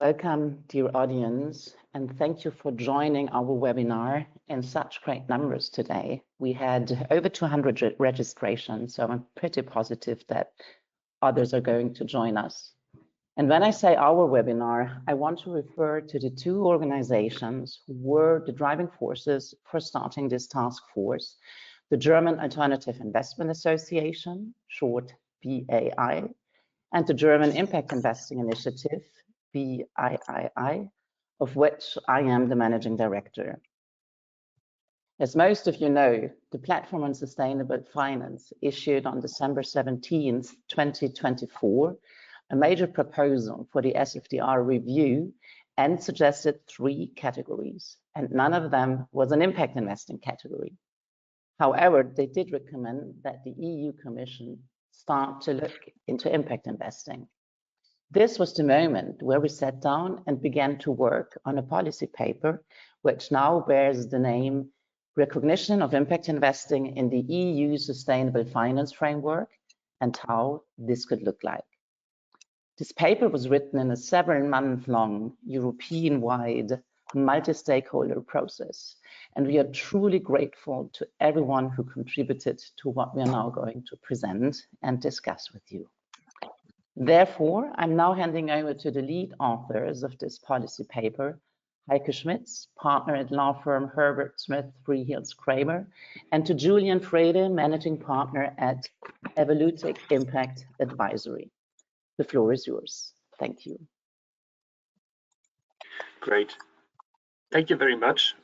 Welcome, dear audience, and thank you for joining our webinar in such great numbers today. We had over 200 registrations, so I'm pretty positive that others are going to join us. And when I say our webinar, I want to refer to the two organizations who were the driving forces for starting this task force: the German Alternative Investment Association, short BAI, and the German Impact Investing Initiative, BIII, of which I am the managing director. As most of you know, the Platform on Sustainable Finance issued on December 17th, 2024, a major proposal for the SFDR review and suggested 3 categories, and none of them was an impact investing category. However, they did recommend that the EU Commission start to look into impact investing. This was the moment where we sat down and began to work on a policy paper, which now bears the name Recognition of Impact Investing in the EU Sustainable Finance Framework and How This Could Look Like. This paper was written in a several-month-long, European-wide, multi-stakeholder process, and we are truly grateful to everyone who contributed to what we are now going to present and discuss with you. Therefore, I'm now handing over to the lead authors of this policy paper, Heike Schmitz, partner at law firm Herbert Smith Freehills Kramer, and to Julian Frede, managing partner at evolutiq Impact Advisory. The floor is yours. Thank you. Great. Thank you very much.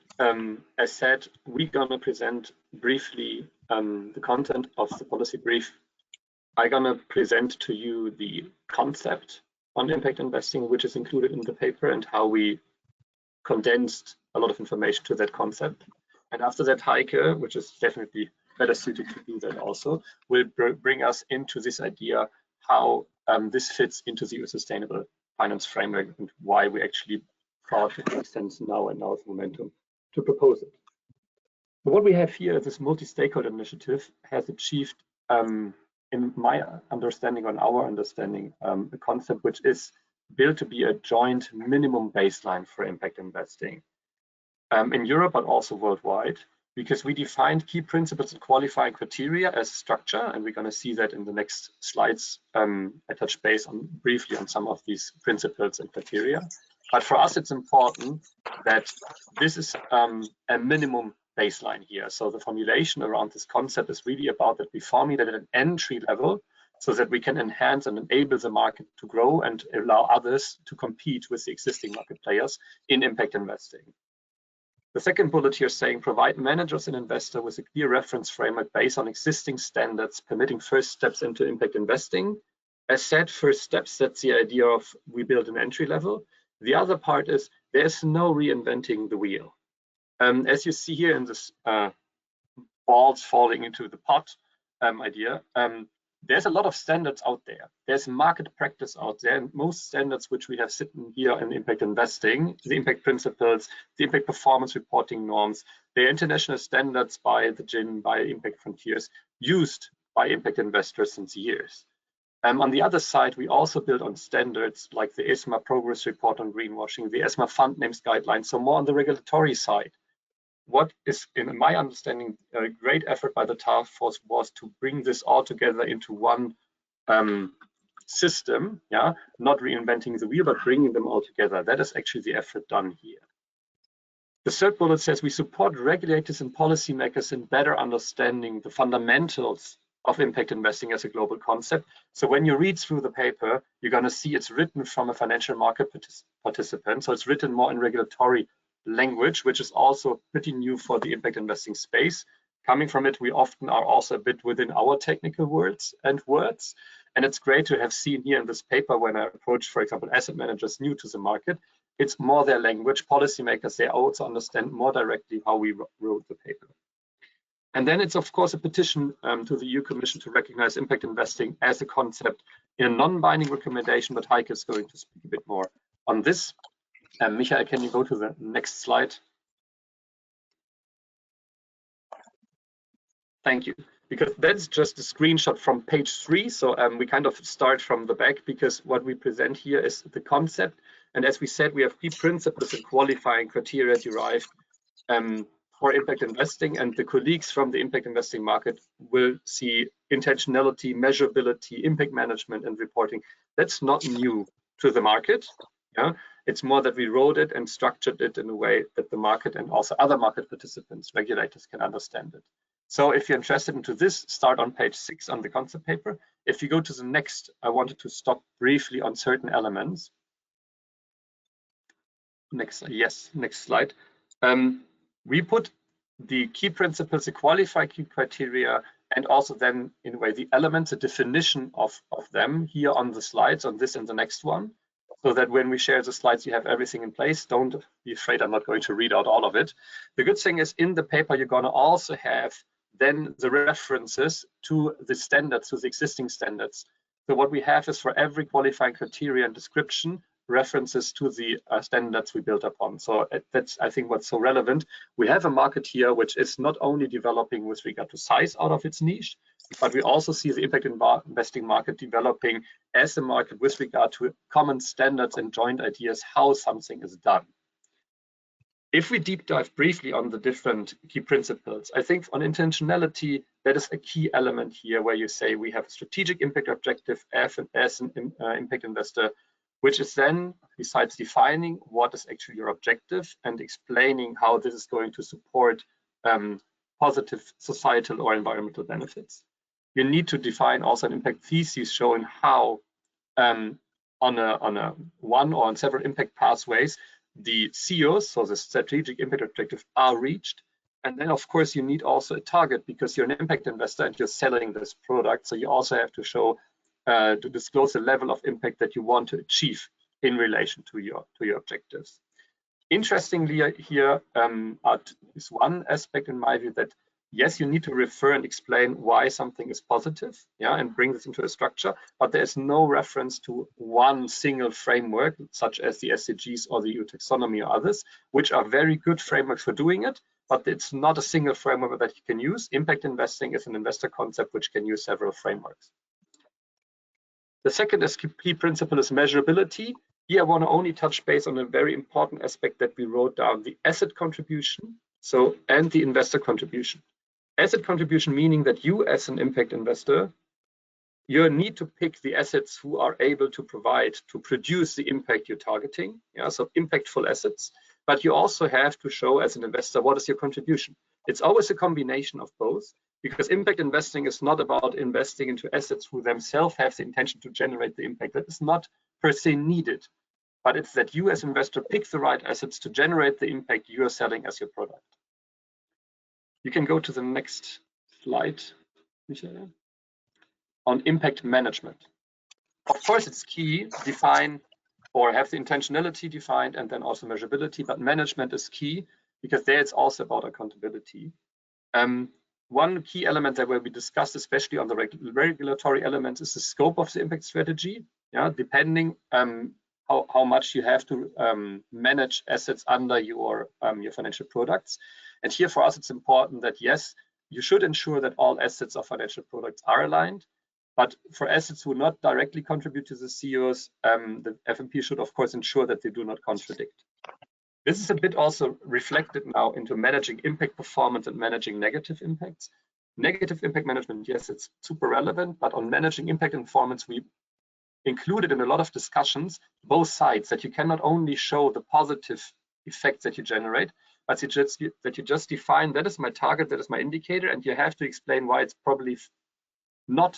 As said, we're going to present briefly the content of the policy brief. I'm going to present to you the concept on impact investing, which is included in the paper, and how we condensed a lot of information to that concept. And after that, Heike, which is definitely better suited to do that also, will bring us into this idea how this fits into the sustainable finance framework and why we actually thought it makes sense now and now is momentum to propose it. But what we have here, this multi-stakeholder initiative, has achieved, in my understanding, on our understanding, a concept which is built to be a joint minimum baseline for impact investing in Europe, but also worldwide, because we defined key principles and qualifying criteria as structure, and we're going to see that in the next slides. I touch base on briefly on some of these principles and criteria. But for us, it's important that this is a minimum baseline here. So the formulation around this concept is really about that we formulate at an entry level so that we can enhance and enable the market to grow and allow others to compete with the existing market players in impact investing. The second bullet here is saying provide managers and investors with a clear reference framework based on existing standards permitting first steps into impact investing. As said, first steps, that's the idea of we build an entry level. The other part is there's no reinventing the wheel. As you see here in this balls falling into the pot idea, there's a lot of standards out there. There's market practice out there, and most standards which we have sitting here in impact investing, the impact principles, the impact performance reporting norms, the international standards by the GIN, by Impact Frontiers, used by impact investors since years. On the other side, we also build on standards like the ESMA Progress Report on Greenwashing, the ESMA Fund Names Guidelines, so more on the regulatory side. What is, in my understanding, a great effort by the task force was to bring this all together into one system, yeah, not reinventing the wheel, but bringing them all together. That is actually the effort done here. The third bullet says we support regulators and policymakers in better understanding the fundamentals of impact investing as a global concept. So when you read through the paper, you're going to see it's written from a financial market participant. So it's written more in regulatory language, which is also pretty new for the impact investing space. Coming from it, we often are also a bit within our technical words. And it's great to have seen here in this paper when I approach, for example, asset managers new to the market, it's more their language. Policymakers, they also understand more directly how we wrote the paper. And then it's, of course, a petition to the EU Commission to recognize impact investing as a concept in a non-binding recommendation, but Heike is going to speak a bit more on this. Michael, can you go to the next slide? Thank you, because that's just a screenshot from page 3. So we kind of start from the back, because what we present here is the concept. And as we said, we have key principles and qualifying criteria derived for impact investing, and the colleagues from the impact investing market will see intentionality, measurability, impact management, and reporting. That's not new to the market. Yeah, it's more that we wrote it and structured it in a way that the market and also other market participants, regulators, can understand it. So if you're interested into this, start on page 6 on the concept paper. If you go to the next, I wanted to stop briefly on certain elements. Next slide. We put the key principles, the qualifying key criteria, and also then, in a way, the elements, the definition of them here on the slides, on this and the next one, so that when we share the slides, you have everything in place. Don't be afraid, I'm not going to read out all of it. The good thing is, in the paper, you're going to also have then the references to the standards, to the existing standards. So what we have is, for every qualifying criteria and description, references to the standards we built upon. So that's, I think, what's so relevant. We have a market here which is not only developing with regard to size out of its niche, but we also see the impact investing market developing as a market with regard to common standards and joint ideas how something is done. If we deep dive briefly on the different key principles, I think on intentionality, that is a key element here, where you say we have a strategic impact objective as an impact investor, which is then, besides defining what is actually your objective and explaining how this is going to support positive societal or environmental benefits, you need to define also an impact thesis showing how on one or on several impact pathways the COs, so the strategic impact objective, are reached. And then, of course, you need also a target, because you're an impact investor and you're selling this product. So you also have to show to disclose the level of impact that you want to achieve in relation to your objectives. Interestingly, here is one aspect in my view that, yes, you need to refer and explain why something is positive, yeah, and bring this into a structure, but there's no reference to one single framework, such as the SDGs or the EU taxonomy or others, which are very good frameworks for doing it, but it's not a single framework that you can use. Impact investing is an investor concept which can use several frameworks. The second key principle is measurability. Here I want to only touch base on a very important aspect that we wrote down: the asset contribution, and the investor contribution. Asset contribution meaning that you, as an impact investor, you need to pick the assets who are able to produce the impact you're targeting, yeah, so impactful assets. But you also have to show, as an investor, what is your contribution. It's always a combination of both, because impact investing is not about investing into assets who themselves have the intention to generate the impact. That is not per se needed, but it's that you, as an investor, pick the right assets to generate the impact you are selling as your product. You can go to the next slide, Michael, on impact management. Of course, it's key, define or have the intentionality defined, and then also measurability, but management is key, because there it's also about accountability. One key element that will be discussed, especially on the regulatory elements, is the scope of the impact strategy. Yeah, depending how much you have to manage assets under your financial products. And here for us, it's important that, yes, you should ensure that all assets of financial products are aligned. But for assets who not directly contribute to the COs, the FMP should, of course, ensure that they do not contradict. This is a bit also reflected now into managing impact performance and managing negative impacts. Negative impact management, yes, it's super relevant, but on managing impact and performance, we included in a lot of discussions both sides, that you cannot only show the positive effects that you generate, but that you just define, that is my target, that is my indicator, and you have to explain why it's probably not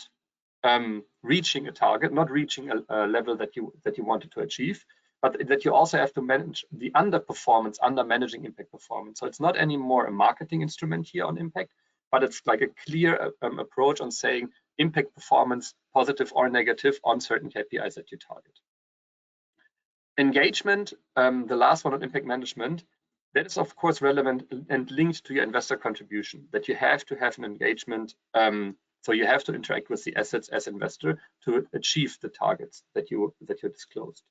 reaching a target, not reaching a level that you wanted to achieve, but that you also have to manage the underperformance under managing impact performance. So it's not anymore a marketing instrument here on impact, but it's like a clear approach on saying impact performance, positive or negative, on certain KPIs that you target. Engagement, the last one on impact management, that is of course relevant and linked to your investor contribution, that you have to have an engagement. So you have to interact with the assets as investor to achieve the targets that you disclosed.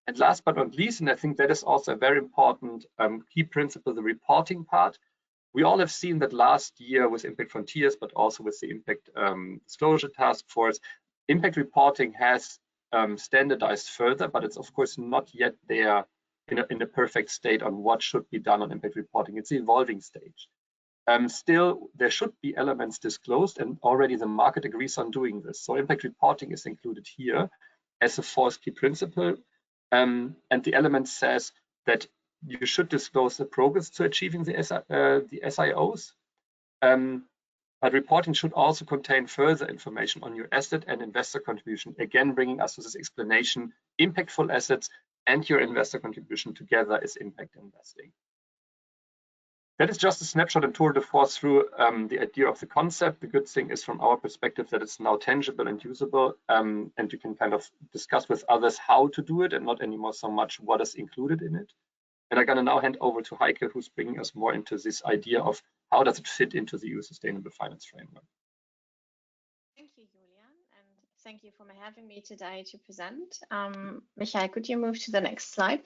And last but not least, and I think that is also a very important key principle, the reporting part. We all have seen that last year with Impact Frontiers, but also with the Impact Disclosure Task Force, impact reporting has standardized further, but it's of course not yet there in a perfect state on what should be done on impact reporting. It's the evolving stage. Still, there should be elements disclosed, and already the market agrees on doing this. So impact reporting is included here as a fourth key principle. And the element says that you should disclose the progress to achieving the SIOs. But reporting should also contain further information on your asset and investor contribution, again bringing us to this explanation: impactful assets and your investor contribution together is impact investing. That is just a snapshot and tour de force through the idea of the concept. The good thing is, from our perspective, that it's now tangible and usable, and you can kind of discuss with others how to do it and not anymore so much what is included in it. And I'm going to now hand over to Heike, who's bringing us more into this idea of how does it fit into the EU Sustainable Finance Framework. Thank you, Julian, and thank you for having me today to present. Michael, could you move to the next slide?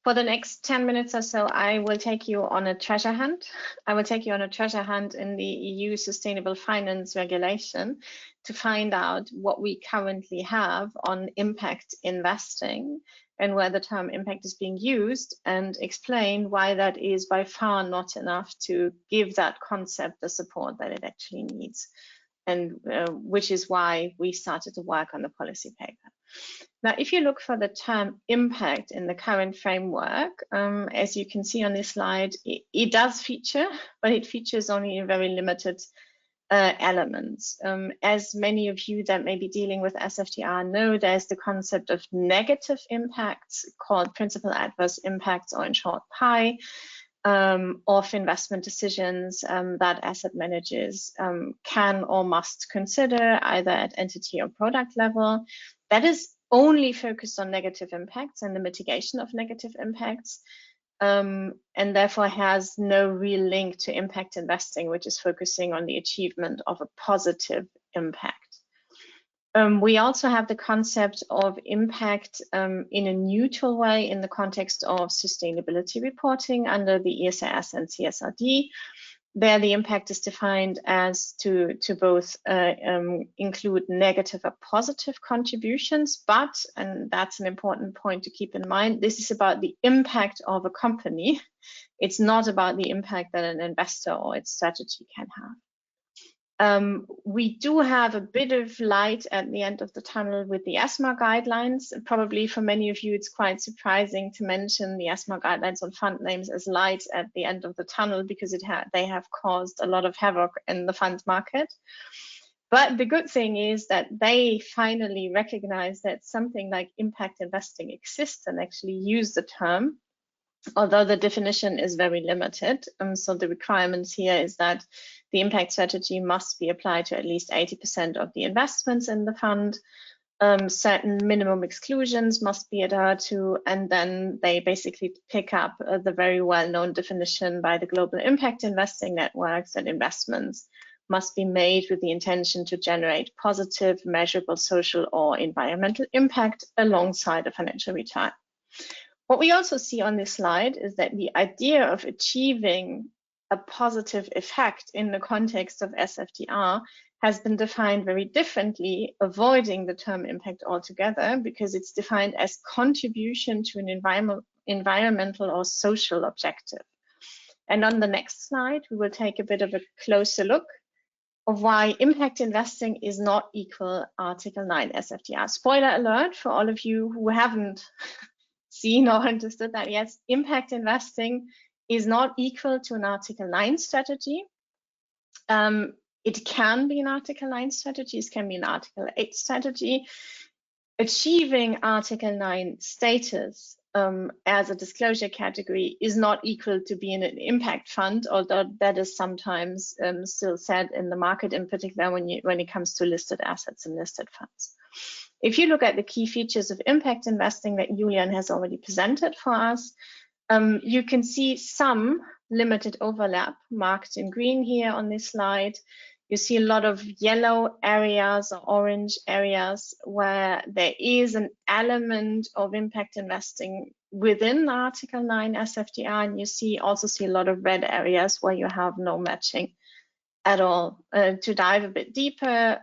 For the next 10 minutes or so, I will take you on a treasure hunt. I will take you on a treasure hunt in the EU Sustainable Finance Regulation to find out what we currently have on impact investing and where the term impact is being used, and explain why that is by far not enough to give that concept the support that it actually needs, and which is why we started to work on the policy paper. Now, if you look for the term impact in the current framework, as you can see on this slide, it does feature, but it features only in very limited elements. As many of you that may be dealing with SFDR know, there's the concept of negative impacts called principal adverse impacts, or in short PIII, of investment decisions that asset managers can or must consider either at entity or product level. That is only focused on negative impacts and the mitigation of negative impacts, and therefore has no real link to impact investing, which is focusing on the achievement of a positive impact. We also have the concept of impact in a neutral way in the context of sustainability reporting under the ESRS and CSRD. There, the impact is defined as to both include negative or positive contributions, but, and that's an important point to keep in mind, this is about the impact of a company. It's not about the impact that an investor or its strategy can have. We do have a bit of light at the end of the tunnel with the ESMA guidelines. Probably for many of you, it's quite surprising to mention the ESMA guidelines on fund names as light at the end of the tunnel, because they have caused a lot of havoc in the funds market. But the good thing is that they finally recognize that something like impact investing exists and actually use the term, although the definition is very limited. So the requirements here is that the impact strategy must be applied to at least 80% of the investments in the fund. Certain minimum exclusions must be adhered to, and then they basically pick up the very well-known definition by the Global Impact Investing Networks that investments must be made with the intention to generate positive, measurable social or environmental impact alongside a financial return. What we also see on this slide is that the idea of achieving a positive effect in the context of SFDR has been defined very differently, avoiding the term impact altogether, because it's defined as contribution to an environmental or social objective. And on the next slide, we will take a bit of a closer look of why impact investing is not equal Article 9 SFDR. Spoiler alert for all of you who haven't seen or understood that, yes, impact investing is not equal to an Article 9 strategy. It can be an Article 9 strategy, it can be an Article 8 strategy. Achieving Article 9 status as a disclosure category is not equal to being an impact fund, although that is sometimes still said in the market, in particular when it comes to listed assets and listed funds. If you look at the key features of impact investing that Julian has already presented for us, you can see some limited overlap marked in green here on this slide. You see a lot of yellow areas or orange areas where there is an element of impact investing within Article 9 SFDR, and you also see a lot of red areas where you have no matching at all. To dive a bit deeper,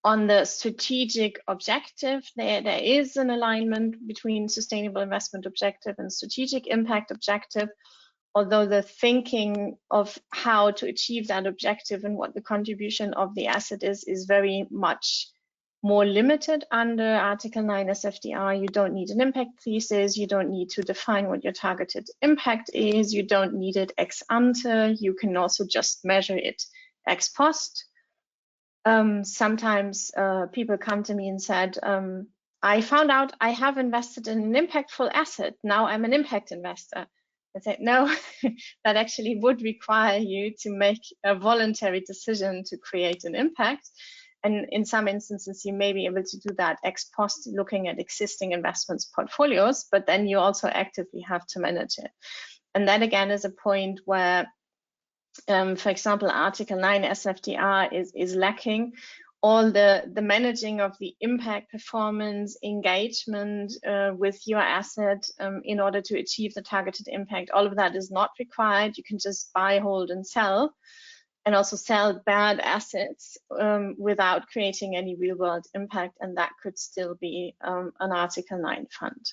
On the strategic objective, there is an alignment between sustainable investment objective and strategic impact objective, although the thinking of how to achieve that objective and what the contribution of the asset is very much more limited under Article 9 SFDR. You don't need an impact thesis, you don't need to define what your targeted impact is, you don't need it ex ante, you can also just measure it ex post. Sometimes people come to me and said, I found out I have invested in an impactful asset, now I'm an impact investor. I said, no, that actually would require you to make a voluntary decision to create an impact. And in some instances, you may be able to do that ex post, looking at existing investments portfolios, but then you also actively have to manage it. And that again is a point where, for example, Article 9 SFDR is lacking. All the managing of the impact, performance, engagement with your asset in order to achieve the targeted impact, all of that is not required. You can just buy, hold, and sell, and also sell bad assets without creating any real-world impact, and that could still be an Article 9 fund.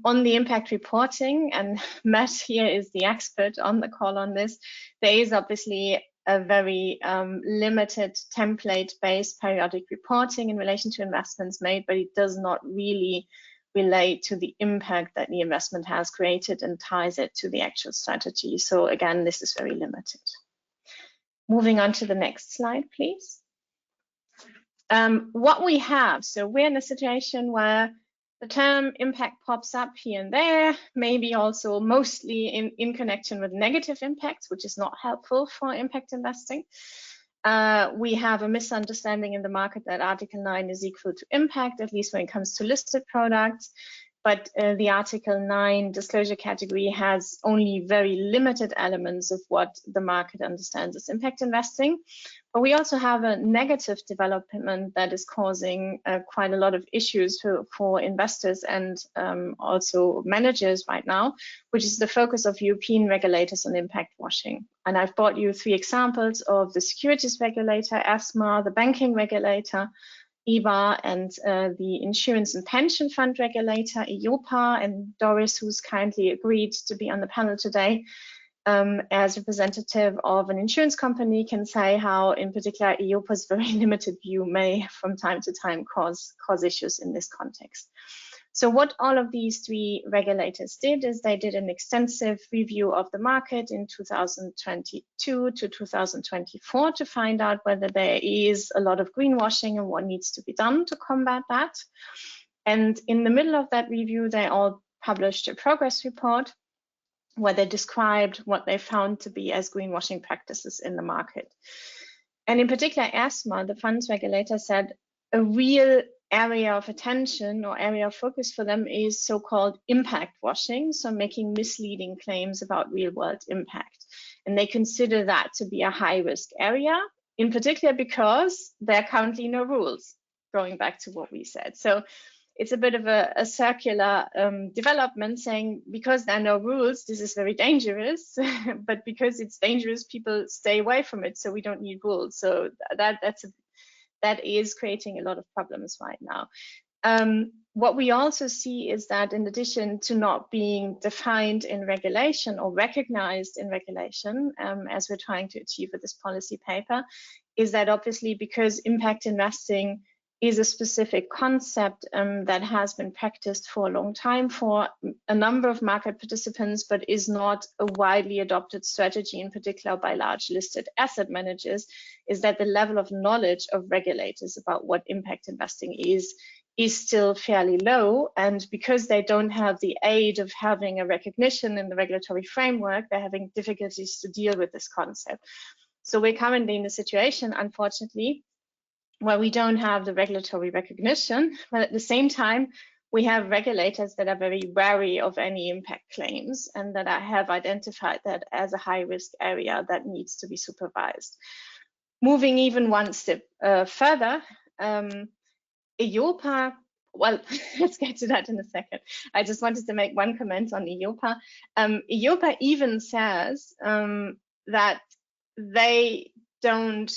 On the impact reporting, and Matt here is the expert on the call on this, there is obviously a very limited template-based periodic reporting in relation to investments made, but it does not really relate to the impact that the investment has created and ties it to the actual strategy. So again, this is very limited. Moving on to the next slide, please. What we have, so we're in a situation where the term impact pops up here and there, maybe also mostly in connection with negative impacts, which is not helpful for impact investing. We have a misunderstanding in the market that Article 9 is equal to impact, at least when it comes to listed products. But the Article 9 disclosure category has only very limited elements of what the market understands as impact investing. But we also have a negative development that is causing quite a lot of issues for investors and also managers right now, which is the focus of European regulators on impact washing. And I've brought you 3 examples of the securities regulator, ESMA, the banking regulator, EBA, and the insurance and pension fund regulator, EIOPA, and Doris, who's kindly agreed to be on the panel today, as representative of an insurance company, can say how, in particular, EIOPA's very limited view may, from time to time, cause issues in this context. So what all of these 3 regulators did is they did an extensive review of the market in 2022 to 2024 to find out whether there is a lot of greenwashing and what needs to be done to combat that. And in the middle of that review, they all published a progress report where they described what they found to be as greenwashing practices in the market. And in particular, ESMA, the funds regulator, said a real area of attention or area of focus for them is so-called impact washing, so making misleading claims about real-world impact. And they consider that to be a high-risk area, in particular because there are currently no rules, going back to what we said. So it's a bit of a circular development, saying because there are no rules, this is very dangerous, but because it's dangerous, people stay away from it, so we don't need rules. So that is creating a lot of problems right now. What we also see is that in addition to not being defined in regulation or recognized in regulation, as we're trying to achieve with this policy paper, is that obviously because impact investing is a specific concept that has been practiced for a long time for a number of market participants, but is not a widely adopted strategy, in particular by large listed asset managers, is that the level of knowledge of regulators about what impact investing is still fairly low. And because they don't have the aid of having a recognition in the regulatory framework, they're having difficulties to deal with this concept. So we're currently in a situation, unfortunately, where we don't have the regulatory recognition, but at the same time, we have regulators that are very wary of any impact claims and that have identified that as a high-risk area that needs to be supervised. Moving even one step further, EIOPA, well, let's get to that in a second. I just wanted to make one comment on EIOPA. EIOPA even says that they don't,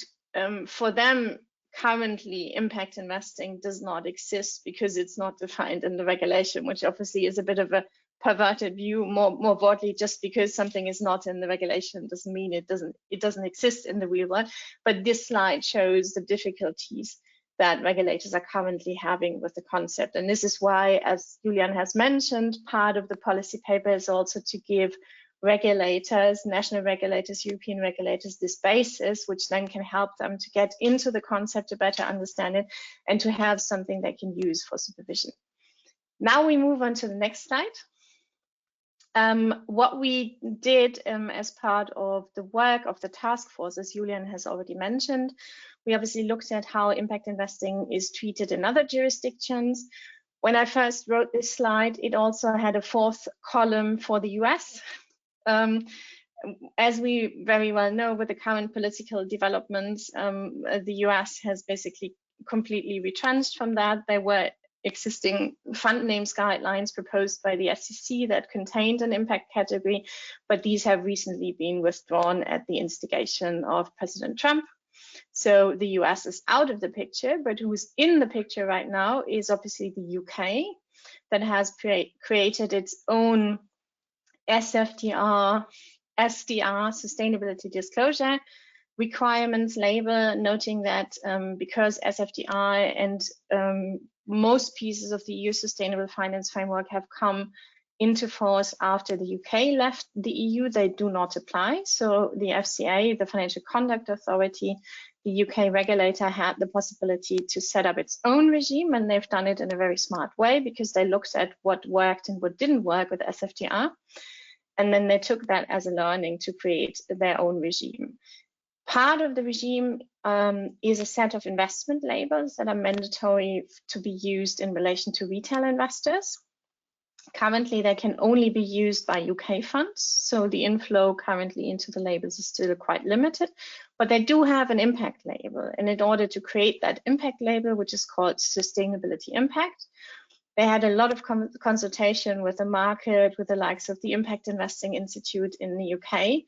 for them, currently impact investing does not exist because it's not defined in the regulation, which obviously is a bit of a perverted view. More broadly, just because something is not in the regulation doesn't mean it doesn't exist in the real world. But this slide shows the difficulties that regulators are currently having with the concept. And this is why, as Julian has mentioned, part of the policy paper is also to give regulators, national regulators, European regulators, this basis, which then can help them to get into the concept, to better understand it, and to have something they can use for supervision. Now we move on to the next slide. What we did as part of the work of the task force, as Julian has already mentioned, we obviously looked at how impact investing is treated in other jurisdictions. When I first wrote this slide, it also had a fourth column for the US. As we very well know, with the current political developments, the US has basically completely retrenched from that. There were existing fund names guidelines proposed by the SEC that contained an impact category, but these have recently been withdrawn at the instigation of President Trump. So the US is out of the picture, but who's in the picture right now is obviously the UK, that has created its own SFDR, SDR, Sustainability Disclosure Requirements label, noting that because SFDR and most pieces of the EU Sustainable Finance Framework have come into force after the UK left the EU, they do not apply. So the FCA, the Financial Conduct Authority, the UK regulator, had the possibility to set up its own regime, and they've done it in a very smart way because they looked at what worked and what didn't work with SFDR. And then they took that as a learning to create their own regime. Part of the regime is a set of investment labels that are mandatory to be used in relation to retail investors. Currently, they can only be used by UK funds, so the inflow currently into the labels is still quite limited, but they do have an impact label. And in order to create that impact label, which is called Sustainability Impact, they had a lot of consultation with the market, with the likes of the Impact Investing Institute in the UK,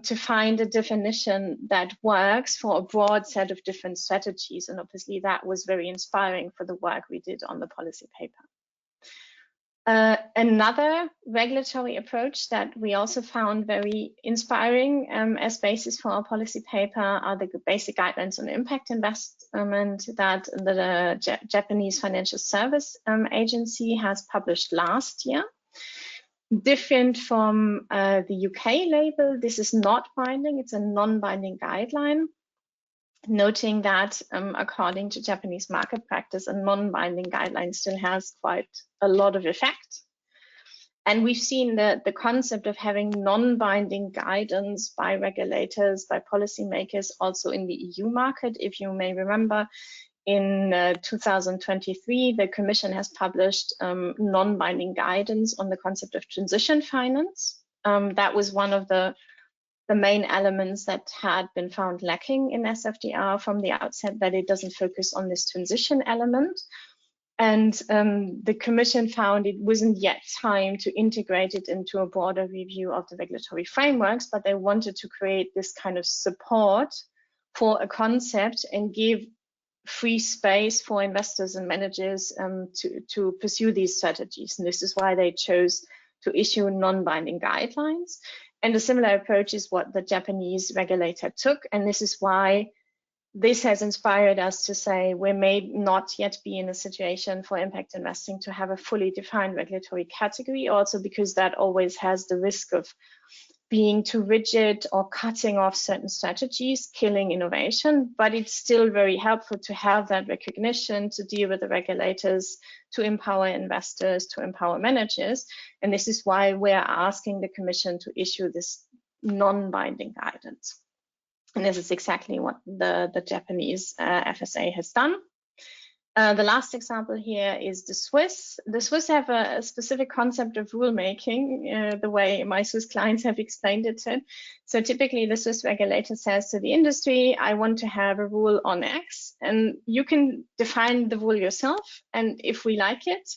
to find a definition that works for a broad set of different strategies. And obviously that was very inspiring for the work we did on the policy paper. Another regulatory approach that we also found very inspiring as basis for our policy paper are the basic guidelines on impact investment that the Japanese Financial Service Agency has published last year. Different from the UK label, this is not binding, it's a non-binding guideline, noting that according to Japanese market practice, a non-binding guideline still has quite a lot of effect. And we've seen the concept of having non-binding guidance by regulators, by policymakers, also in the EU market. If you may remember, in 2023, the Commission has published non-binding guidance on the concept of transition finance. That was one of the main elements that had been found lacking in SFDR from the outset, that it doesn't focus on this transition element. And the Commission found it wasn't yet time to integrate it into a broader review of the regulatory frameworks, but they wanted to create this kind of support for a concept and give free space for investors and managers to pursue these strategies. And this is why they chose to issue non-binding guidelines. And a similar approach is what the Japanese regulator took. And this is why this has inspired us to say we may not yet be in a situation for impact investing to have a fully defined regulatory category, also because that always has the risk of being too rigid or cutting off certain strategies, killing innovation. But it's still very helpful to have that recognition, to deal with the regulators, to empower investors, to empower managers. And this is why we're asking the Commission to issue this non-binding guidance. And this is exactly what the Japanese FSA has done. The last example here is the Swiss. The Swiss have a specific concept of rulemaking, the way my Swiss clients have explained it to. So typically the Swiss regulator says to the industry, I want to have a rule on X, and you can define the rule yourself. And if we like it,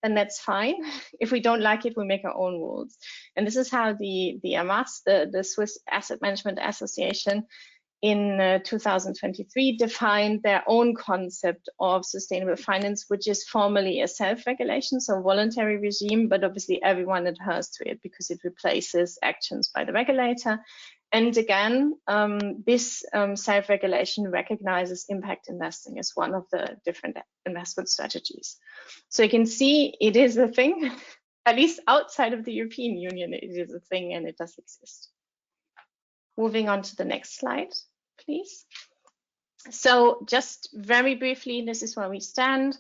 then that's fine. If we don't like it, we make our own rules. And this is how the AMAS, the Swiss Asset Management Association, in 2023 defined their own concept of sustainable finance, which is formally a self-regulation, so voluntary regime, but obviously everyone adheres to it because it replaces actions by the regulator. And again, this self-regulation recognizes impact investing as one of the different investment strategies. So you can see it is a thing, at least outside of the European Union, it is a thing and it does exist. Moving on to the next slide, please. So just very briefly, this is where we stand.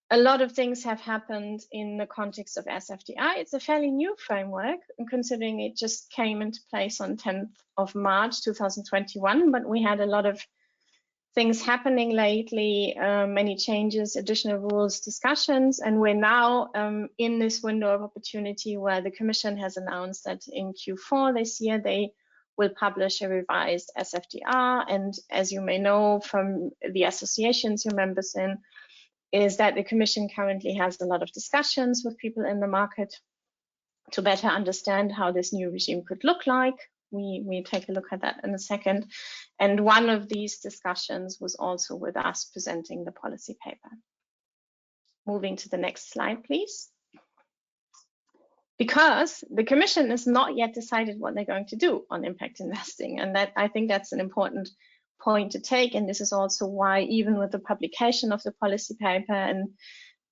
A lot of things have happened in the context of SFDR. It's a fairly new framework, considering it just came into place on 10th of March 2021, but we had a lot of things happening lately, many changes, additional rules, discussions, and we're now in this window of opportunity where the Commission has announced that in Q4 this year, they will publish a revised SFDR. And as you may know from the associations you're members in, is that the Commission currently has a lot of discussions with people in the market to better understand how this new regime could look like. We take a look at that in a second. And one of these discussions was also with us presenting the policy paper. Moving to the next slide, please. Because the Commission has not yet decided what they're going to do on impact investing. And that, I think that's an important point to take. And this is also why, even with the publication of the policy paper and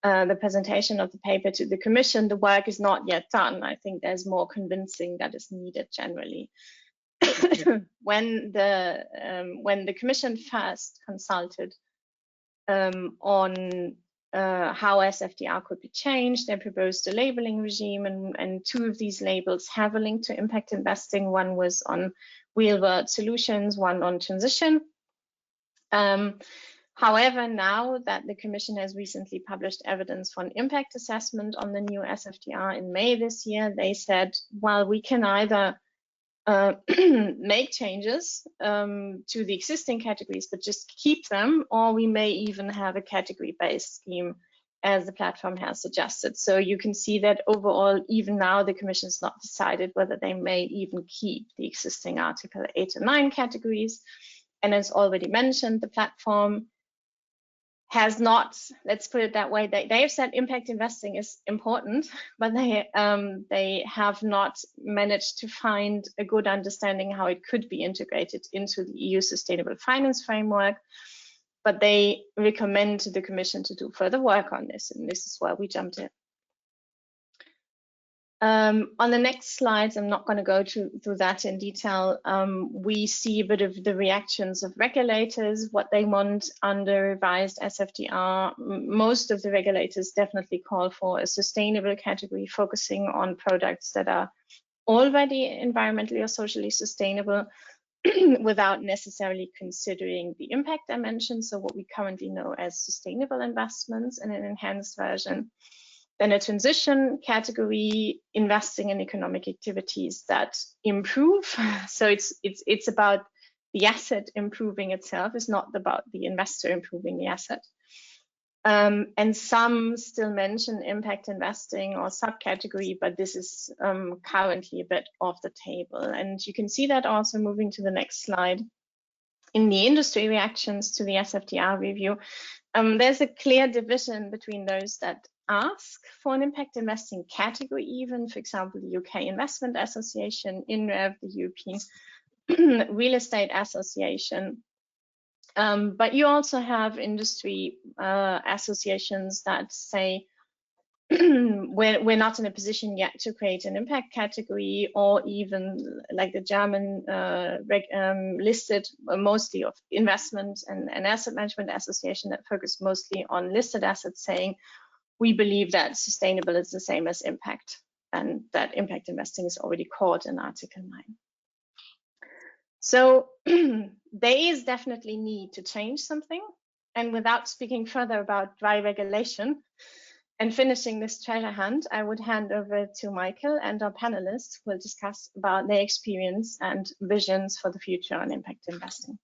the presentation of the paper to the Commission, the work is not yet done. I think there's more convincing that is needed generally. When the Commission first consulted on how SFDR could be changed, they proposed a labeling regime, and two of these labels have a link to impact investing. One was on real-world solutions, one on transition. However, now that the Commission has recently published evidence for an impact assessment on the new SFDR in May this year, they said, well, we can either make changes to the existing categories, but just keep them, or we may even have a category-based scheme, as the platform has suggested. So you can see that overall, even now, the Commission has not decided whether they may even keep the existing Article 8 and 9 categories. And as already mentioned, the platform has not, let's put it that way, they have said impact investing is important, but they have not managed to find a good understanding how it could be integrated into the EU Sustainable Finance Framework. But they recommend to the Commission to do further work on this, and this is why we jumped in. On the next slides, I'm not going to go through that in detail. We see a bit of the reactions of regulators, what they want under revised SFDR. Most of the regulators definitely call for a sustainable category, focusing on products that are already environmentally or socially sustainable without necessarily considering the impact dimension, so what we currently know as sustainable investments in an enhanced version. Then a transition category, investing in economic activities that improve. So it's about the asset improving itself. It's not about the investor improving the asset. And some still mention impact investing or subcategory, but this is currently a bit off the table. And you can see that also moving to the next slide. In the industry reactions to the SFDR review, there's a clear division between those that ask for an impact investing category, even, for example, the UK Investment Association, INREV, the European Real Estate Association. But you also have industry associations that say we're not in a position yet to create an impact category, or even like the German listed mostly of investment and asset management association that focus mostly on listed assets, saying we believe that sustainable is the same as impact, and that impact investing is already caught in Article 9. So there is definitely need to change something. And without speaking further about dry regulation and finishing this treasure hunt, I would hand over to Michael and our panelists who will discuss about their experience and visions for the future on impact investing.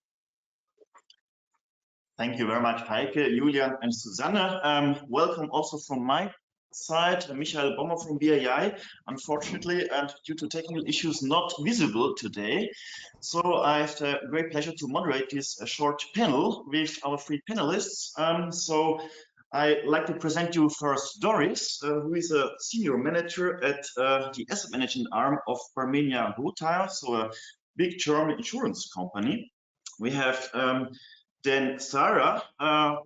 Thank you very much, Heike, Julian, and Susanne. Welcome also from my side, Michael Bommer from BAI, unfortunately, and due to technical issues, not visible today. So I have the great pleasure to moderate this short panel with our three panelists. So I'd like to present you first Doris, who is a senior manager at the asset management arm of Armenia Rotire, so a big German insurance company. We have then Sarah, who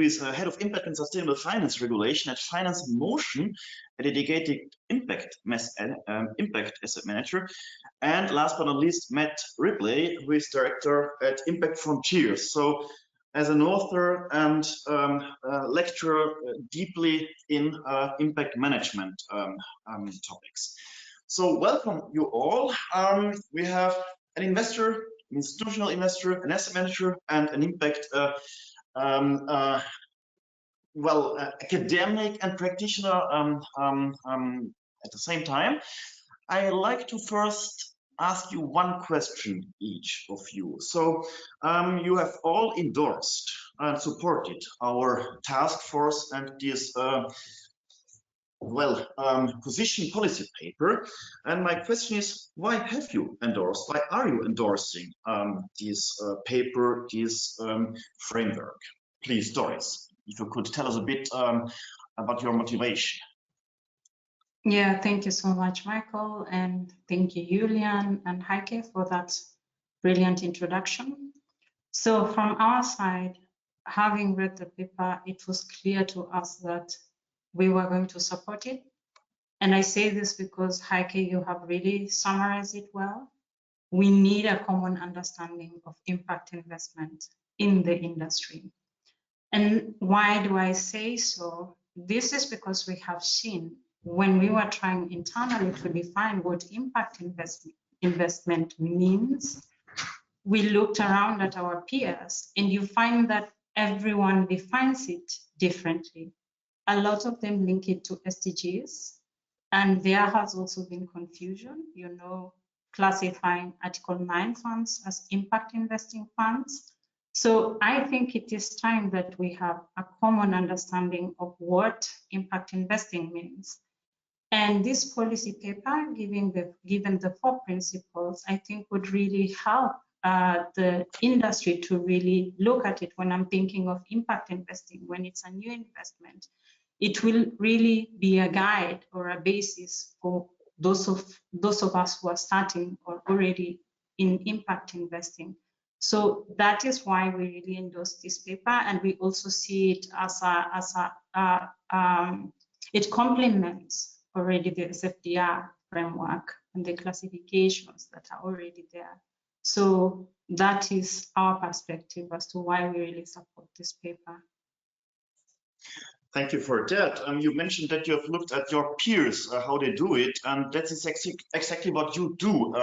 is head of impact and sustainable finance regulation at Finance in Motion, a dedicated impact asset manager. And last but not least, Matt Ripley, who is director at Impact Frontiers. So as an author and lecturer deeply in impact management topics. So welcome you all. We have an investor, an institutional investor, an asset manager, and an impact academic and practitioner at the same time. I'd like to first ask you one question, each of you. So you have all endorsed and supported our task force and this position policy paper. And my question is, why have you endorsed? Why are you endorsing this paper, this framework? Please, Doris, if you could tell us a bit about your motivation. Yeah, thank you so much, Michael, and thank you, Julian and Heike, for that brilliant introduction. So from our side, having read the paper, it was clear to us that we were going to support it. And I say this because, Heike, you have really summarized it well. We need a common understanding of impact investment in the industry. And why do I say so? This is because we have seen when we were trying internally to define what impact investment means, we looked around at our peers and you find that everyone defines it differently. A lot of them link it to SDGs, and there has also been confusion, classifying Article 9 funds as impact investing funds. So I think it is time that we have a common understanding of what impact investing means. And this policy paper, given the 4 principles, I think would really help the industry to really look at it when I'm thinking of impact investing, when it's a new investment. It will really be a guide or a basis for those of us who are starting or already in impact investing. So that is why we really endorse this paper, and we also see it as it complements already the SFDR framework and the classifications that are already there. So that is our perspective as to why we really support this paper. Thank you for that. You mentioned that you have looked at your peers, how they do it, and that is exactly what you do,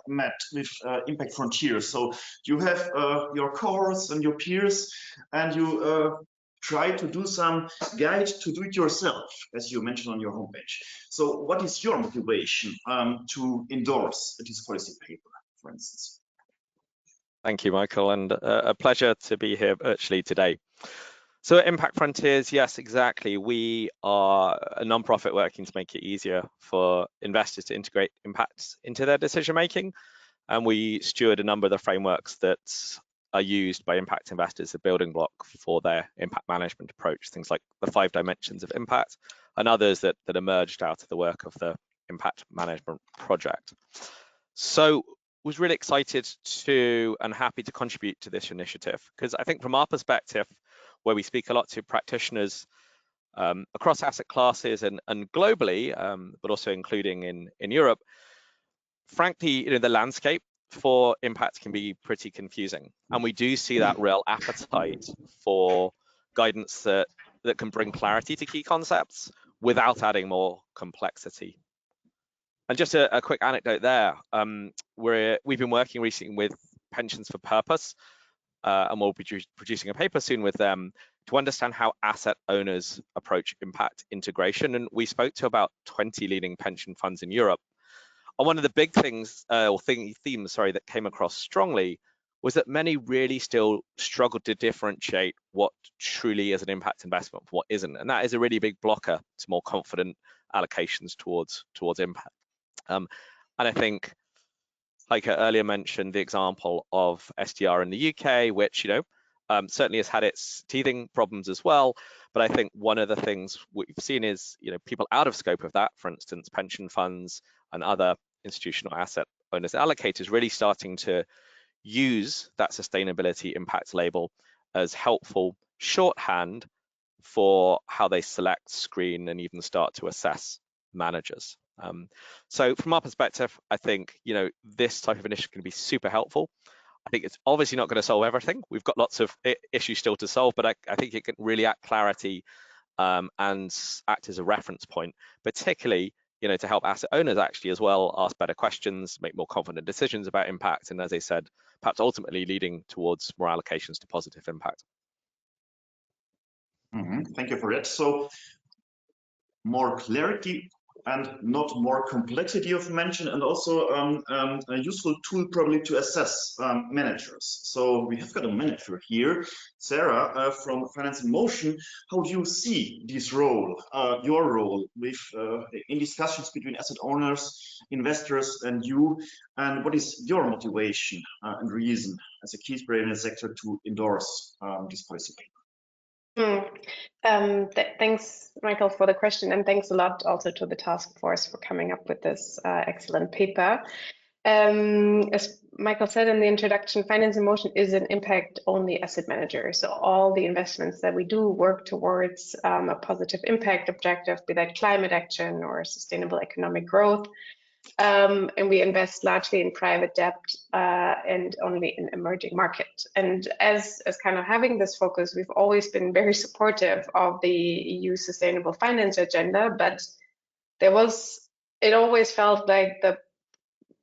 Matt, with Impact Frontiers. So you have your cohorts and your peers, and you try to do some guide to do it yourself, as you mentioned on your homepage. So what is your motivation to endorse this policy paper, for instance? Thank you, Michael, and a pleasure to be here virtually today. So at Impact Frontiers, yes, exactly. We are a non-profit working to make it easier for investors to integrate impacts into their decision making. And we steward a number of the frameworks that are used by impact investors as a building block for their impact management approach, things like the 5 dimensions of impact and others that emerged out of the work of the impact management project. So was really excited to and happy to contribute to this initiative, because I think from our perspective, where we speak a lot to practitioners across asset classes and globally, but also including in Europe, frankly, the landscape for impact can be pretty confusing. And we do see that real appetite for guidance that can bring clarity to key concepts without adding more complexity. And just a quick anecdote there, we've been working recently with Pensions for Purpose, and we'll be producing a paper soon with them to understand how asset owners approach impact integration. And we spoke to about 20 leading pension funds in Europe. And one of the big things, themes, that came across strongly was that many really still struggled to differentiate what truly is an impact investment from what isn't. And that is a really big blocker to more confident allocations towards impact. And I think Heike earlier mentioned the example of SDR in the UK, which, you know, certainly has had its teething problems as well. But I think one of the things we've seen is, you know, people out of scope of that, for instance, pension funds and other institutional asset owners, allocators, really starting to use that sustainability impact label as helpful shorthand for how they select, screen, and even start to assess managers. So from our perspective, I think, you know, this type of initiative can be super helpful. I think it's obviously not going to solve everything. We've got lots of issues still to solve, but I think it can really add clarity and act as a reference point, particularly, you know, to help asset owners actually as well ask better questions, make more confident decisions about impact, and as I said, perhaps ultimately leading towards more allocations to positive impact. Thank you for that. So more clarity and not more complexity you've mentioned, and also a useful tool probably to assess managers. So we have got a manager here, Sarah from Finance in Motion. How do you see this role, your role, with in discussions between asset owners, investors, and you? And what is your motivation and reason as a key player in the sector to endorse this policy paper? Thanks, Michael, for the question, and thanks a lot also to the task force for coming up with this excellent paper. As Michael said in the introduction, Finance in Motion is an impact-only asset manager. So all the investments that we do work towards a positive impact objective, be that climate action or sustainable economic growth. And we invest largely in private debt and only in emerging markets. And as kind of having this focus, we've always been very supportive of the EU sustainable finance agenda, but it always felt like the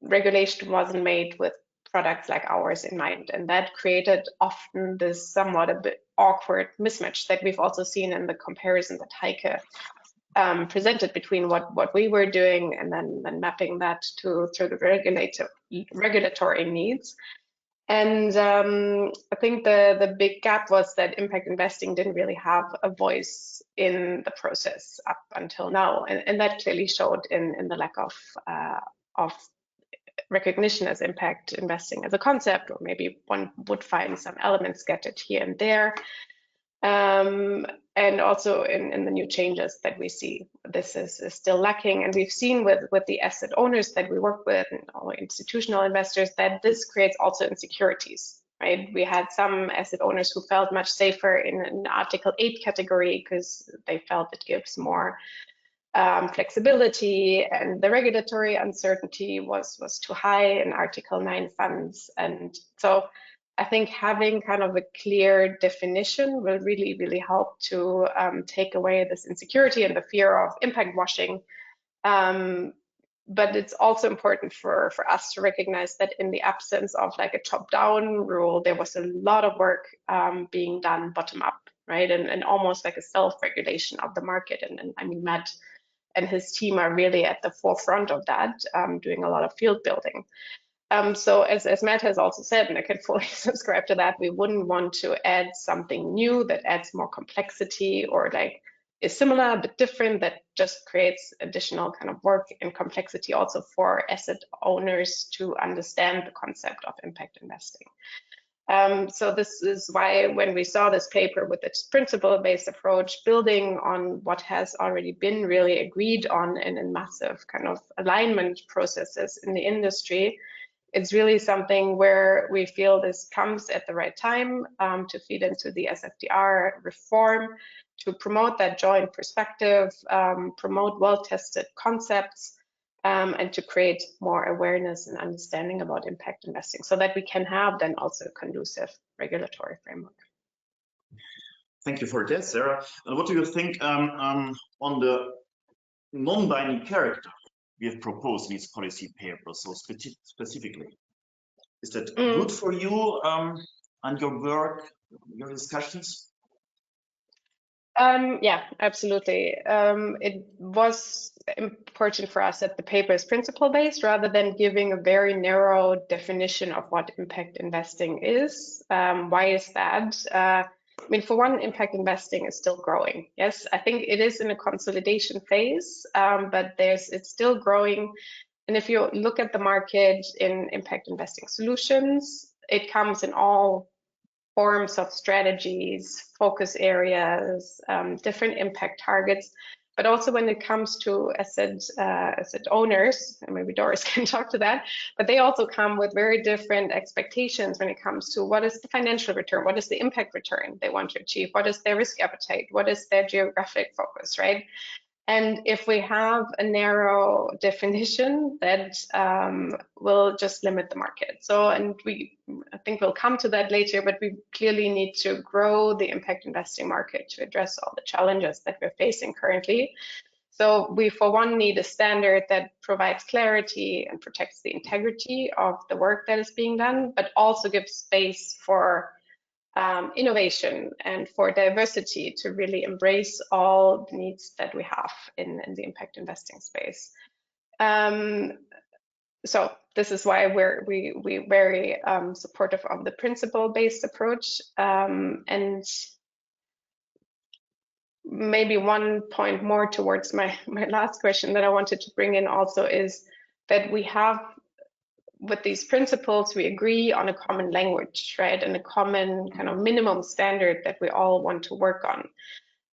regulation wasn't made with products like ours in mind. And that created often this somewhat a bit awkward mismatch that we've also seen in the comparison that Heike presented between what we were doing and then mapping that to the regulatory needs. And I think the big gap was that impact investing didn't really have a voice in the process up until now, and that clearly showed in the lack of recognition as impact investing as a concept, or maybe one would find some elements scattered here and there. And also in the new changes that we see, this is still lacking. And we've seen with the asset owners that we work with and our institutional investors that this creates also insecurities, right? We had some asset owners who felt much safer in an Article 8 category because they felt it gives more flexibility, and the regulatory uncertainty was too high in Article 9 funds. And so I think having kind of a clear definition will really, really help to take away this insecurity and the fear of impact washing. But it's also important for us to recognize that in the absence of like a top-down rule, there was a lot of work being done bottom-up, right? And almost like a self-regulation of the market. And I mean, Matt and his team are really at the forefront of that, doing a lot of field building. So as Matt has also said, and I can fully subscribe to that, we wouldn't want to add something new that adds more complexity or like is similar but different, that just creates additional kind of work and complexity also for asset owners to understand the concept of impact investing. So this is why when we saw this paper with its principle-based approach, building on what has already been really agreed on in massive kind of alignment processes in the industry, it's really something where we feel this comes at the right time to feed into the SFDR reform, to promote that joint perspective, promote well-tested concepts, and to create more awareness and understanding about impact investing so that we can have then also a conducive regulatory framework. Thank you for that, Sarah. And what do you think on the non-binding character we have proposed in this policy paper? So specifically, is that good for you and your work, your discussions? Yeah, absolutely. It was important for us that the paper is principle-based rather than giving a very narrow definition of what impact investing is. Why is that? I mean, for one, impact investing is still growing. Yes, I think it is in a consolidation phase, but it's still growing. And if you look at the market in impact investing solutions, it comes in all forms of strategies, focus areas, different impact targets, but also when it comes to asset owners, and maybe Doris can talk to that, but they also come with very different expectations when it comes to what is the financial return, what is the impact return they want to achieve, what is their risk appetite, what is their geographic focus, right? And if we have a narrow definition, that will just limit the market. So, and I think we'll come to that later, but we clearly need to grow the impact investing market to address all the challenges that we're facing currently. So we, for one, need a standard that provides clarity and protects the integrity of the work that is being done, but also gives space for innovation and for diversity to really embrace all the needs that we have in the impact investing space. So this is why we're very supportive of the principle-based approach. And maybe one point more towards my last question that I wanted to bring in also is that we have, with these principles, we agree on a common language, right? And a common kind of minimum standard that we all want to work on.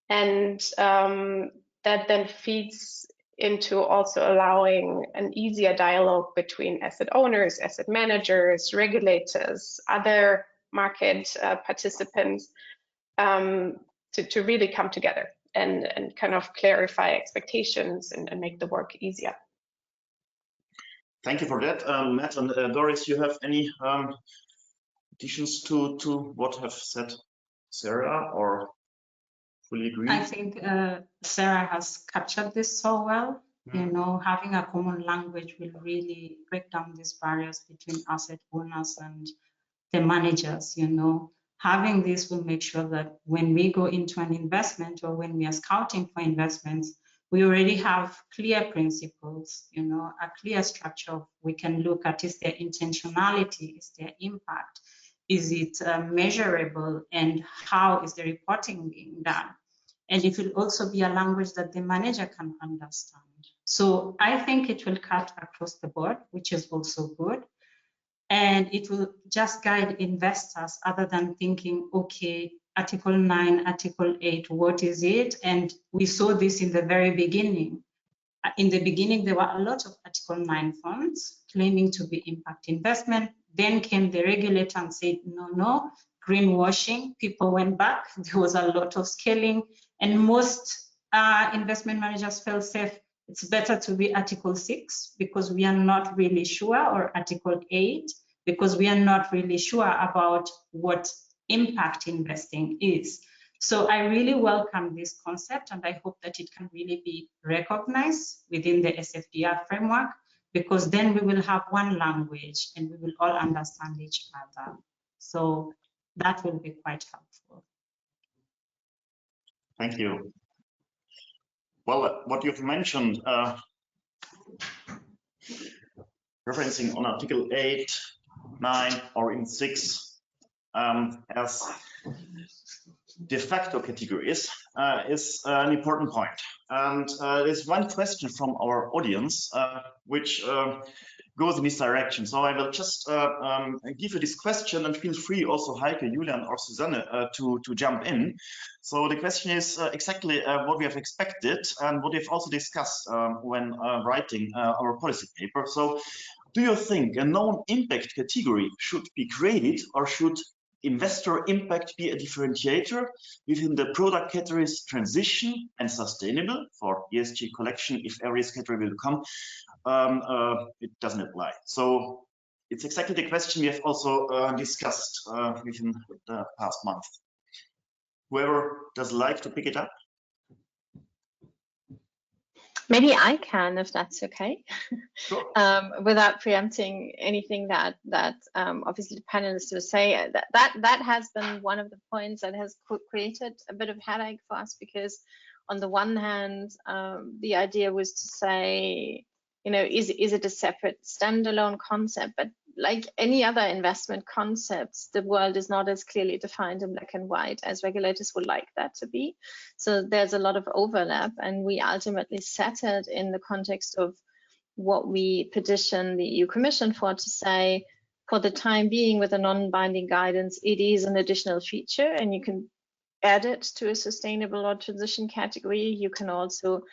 And that then feeds into also allowing an easier dialogue between asset owners, asset managers, regulators, other market participants to really come together and kind of clarify expectations and make the work easier. Thank you for that, Matt and Doris. You have any additions to what have said Sarah, or fully agree? I think Sarah has captured this so well. You know, having a common language will really break down these barriers between asset owners and the managers. You know, having this will make sure that when we go into an investment or when we are scouting for investments, we already have clear principles, you know, a clear structure. We can look at, is there intentionality, is there impact, is it measurable, and how is the reporting being done? And it will also be a language that the manager can understand. So I think it will cut across the board, which is also good. And it will just guide investors other than thinking, okay, Article 9, Article 8, what is it? And we saw this in the very beginning. In the beginning, there were a lot of Article 9 funds claiming to be impact investment. Then came the regulator and said, no, greenwashing. People went back. There was a lot of scaling. And most investment managers felt safe. It's better to be Article 6 because we are not really sure, or Article 8 because we are not really sure about what impact investing is. So I really welcome this concept, and I hope that it can really be recognized within the SFDR framework, because then we will have one language and we will all understand each other. So that will be quite helpful. Thank you. Well, what you've mentioned, referencing on Article 8, 9, or in 6, as de facto categories is an important point. And there's one question from our audience which goes in this direction. So I will just give you this question, and feel free also, Heike, Julian, or Susanne to jump in. So the question is exactly what we have expected and what we've also discussed when writing our policy paper. So do you think a known impact category should be created, or should investor impact be a differentiator within the product categories transition and sustainable? For ESG collection, if every category will come, it doesn't apply. So it's exactly the question we have also discussed within the past month. Whoever does like to pick it up? Maybe I can, if that's okay, Sure. without preempting anything that obviously the panelists will say. That has been one of the points that has created a bit of headache for us, because on the one hand, the idea was to say, you know, is it a separate standalone concept? But like any other investment concepts, the world is not as clearly defined in black and white as regulators would like that to be. So there's a lot of overlap, and we ultimately set it in the context of what we petition the EU Commission for, to say, for the time being, with a non-binding guidance, it is an additional feature, and you can add it to a sustainable or transition category. You can also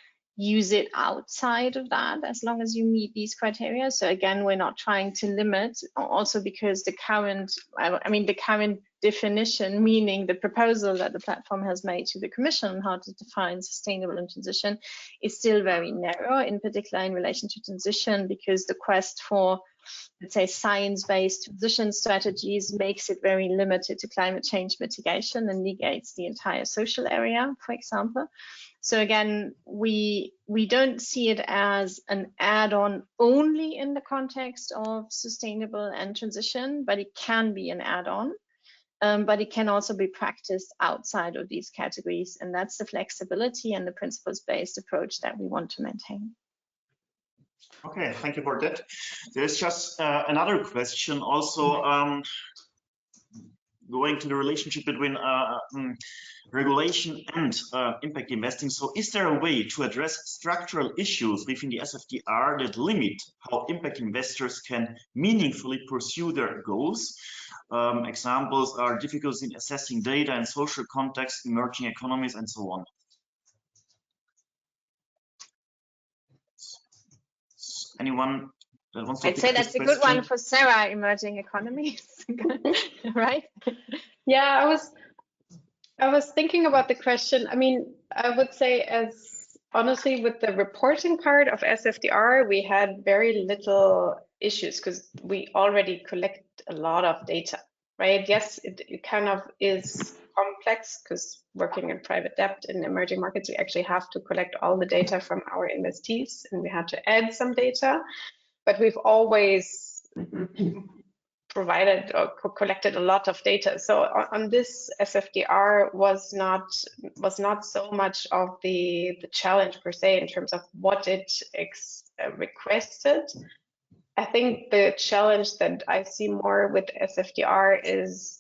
use it outside of that as long as you meet these criteria. So again, we're not trying to limit, also because the current, the current definition, meaning the proposal that the platform has made to the Commission on how to define sustainable and transition, is still very narrow, in particular in relation to transition, because the quest for, let's say, science-based transition strategies makes it very limited to climate change mitigation and negates the entire social area, for example. So again, we don't see it as an add-on only in the context of sustainable and transition, but it can be an add-on. But it can also be practiced outside of these categories, and that's the flexibility and the principles-based approach that we want to maintain. Okay, thank you for that. There's just another question also going to the relationship between regulation and impact investing. So is there a way to address structural issues within the SFDR that limit how impact investors can meaningfully pursue their goals? Examples are difficulties in assessing data and social context, emerging economies, and so on. Anyone that wants to I'd say that's a good one for Sarah, emerging economies, right? Yeah, I was thinking about the question. I mean, I would say, as honestly, with the reporting part of SFDR, we had very little issues because we already collect a lot of data, right? Yes, it kind of is complex because working in private debt in emerging markets, we actually have to collect all the data from our investees, and we had to add some data, but we've always provided or collected a lot of data. So on this, SFDR was not so much of the challenge per se in terms of what it requested. I think the challenge that I see more with SFDR is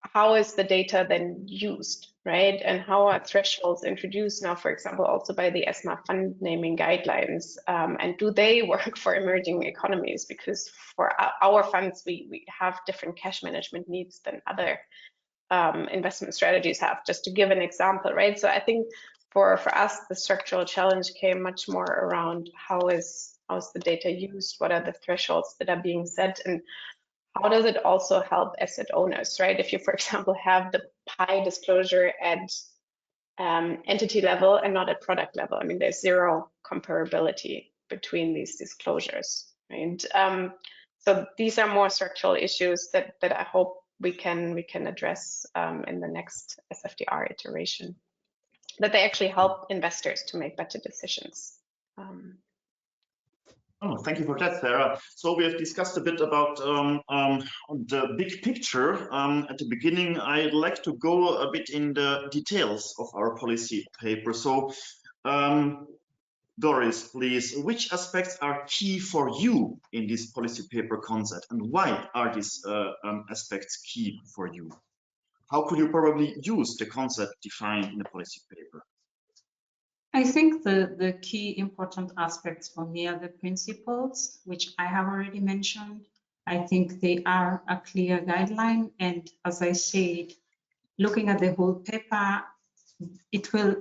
how is the data then used, right? And how are thresholds introduced now, for example, also by the ESMA fund naming guidelines? And do they work for emerging economies? Because for our funds, we have different cash management needs than other investment strategies have, just to give an example, right? So I think for us, the structural challenge came much more around how is the data used? What are the thresholds that are being set? And how does it also help asset owners, right? If you, for example, have the BAI disclosure at entity level and not at product level, I mean, there's zero comparability between these disclosures, right? So these are more structural issues that I hope we can address in the next SFDR iteration, that they actually help investors to make better decisions. Oh, thank you for that, Sarah. So we have discussed a bit about the big picture. At the beginning, I'd like to go a bit in the details of our policy paper. So, Doris, please, which aspects are key for you in this policy paper concept, and why are these aspects key for you? How could you probably use the concept defined in the policy paper? I think the key important aspects for me are the principles, which I have already mentioned. I think they are a clear guideline. And as I said, looking at the whole paper, it will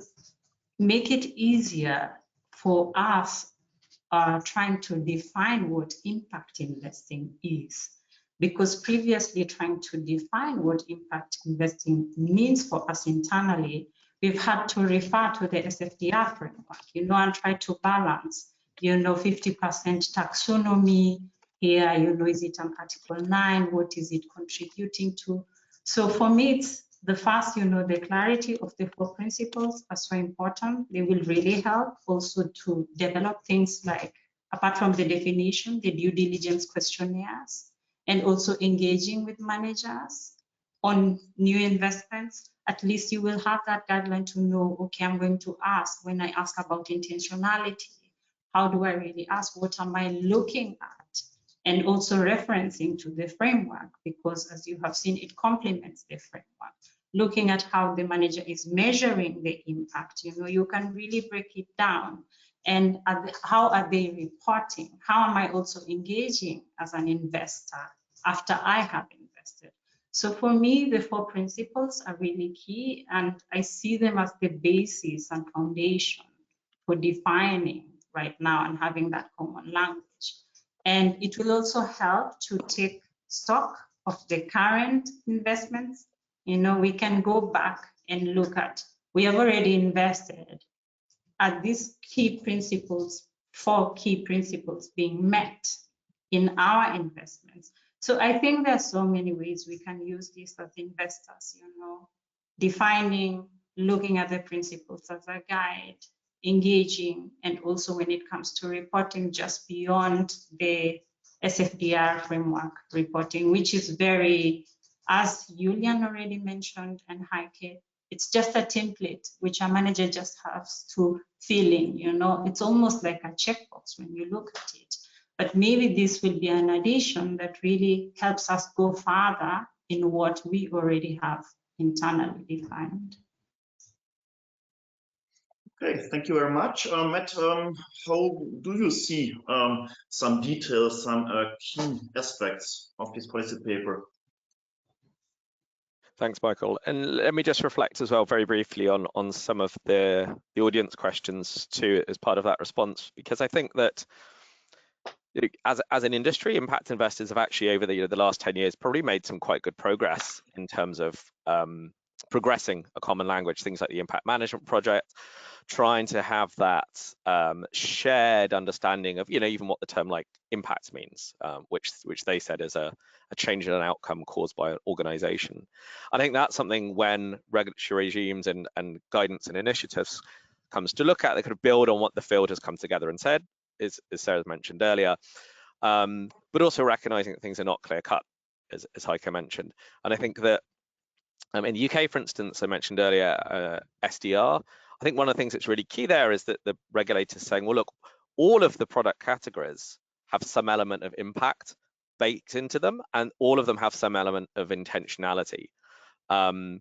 make it easier for us trying to define what impact investing is. Because previously trying to define what impact investing means for us internally, we've had to refer to the SFDR framework, and try to balance, 50% taxonomy here, is it an Article 9? What is it contributing to? So for me, it's The first, the clarity of the 4 principles are so important. They will really help also to develop things like, apart from the definition, the due diligence questionnaires, and also engaging with managers on new investments. At least you will have that guideline to know, okay, I'm going to ask, when I ask about intentionality, how do I really ask? What am I looking at? And also referencing to the framework, because as you have seen, it complements the framework. Looking at how the manager is measuring the impact, you can really break it down. And how are they reporting? How am I also engaging as an investor after I have invested? So for me, the 4 principles are really key, and I see them as the basis and foundation for defining right now and having that common language. And it will also help to take stock of the current investments. We can go back and look at, we have already invested. Are these key principles, 4 key principles being met in our investments? So I think there's so many ways we can use this as investors, defining, looking at the principles as a guide, engaging, and also when it comes to reporting, just beyond the SFDR framework reporting, which is very, as Julian already mentioned, and Heike, it's just a template which a manager just has to fill in. It's almost like a checkbox when you look at it. But maybe this will be an addition that really helps us go further in what we already have internally defined. Okay, thank you very much. Matt, how do you see some details, some key aspects of this policy paper? Thanks, Michael. And let me just reflect as well very briefly on some of the audience questions too as part of that response, because I think that as an industry, impact investors have actually over the last 10 years probably made some quite good progress in terms of progressing a common language, things like the impact management project, trying to have that shared understanding of even what the term like impact means, which they said is a change in an outcome caused by an organization. I think that's something when regulatory regimes and guidance and initiatives comes to look at, they could build on what the field has come together and said, as Sarah mentioned earlier, but also recognizing that things are not clear cut, as Heike mentioned. And I think that in the UK, for instance, I mentioned earlier, SDR, I think one of the things that's really key there is that the regulator's saying, well, look, all of the product categories have some element of impact baked into them, and all of them have some element of intentionality. The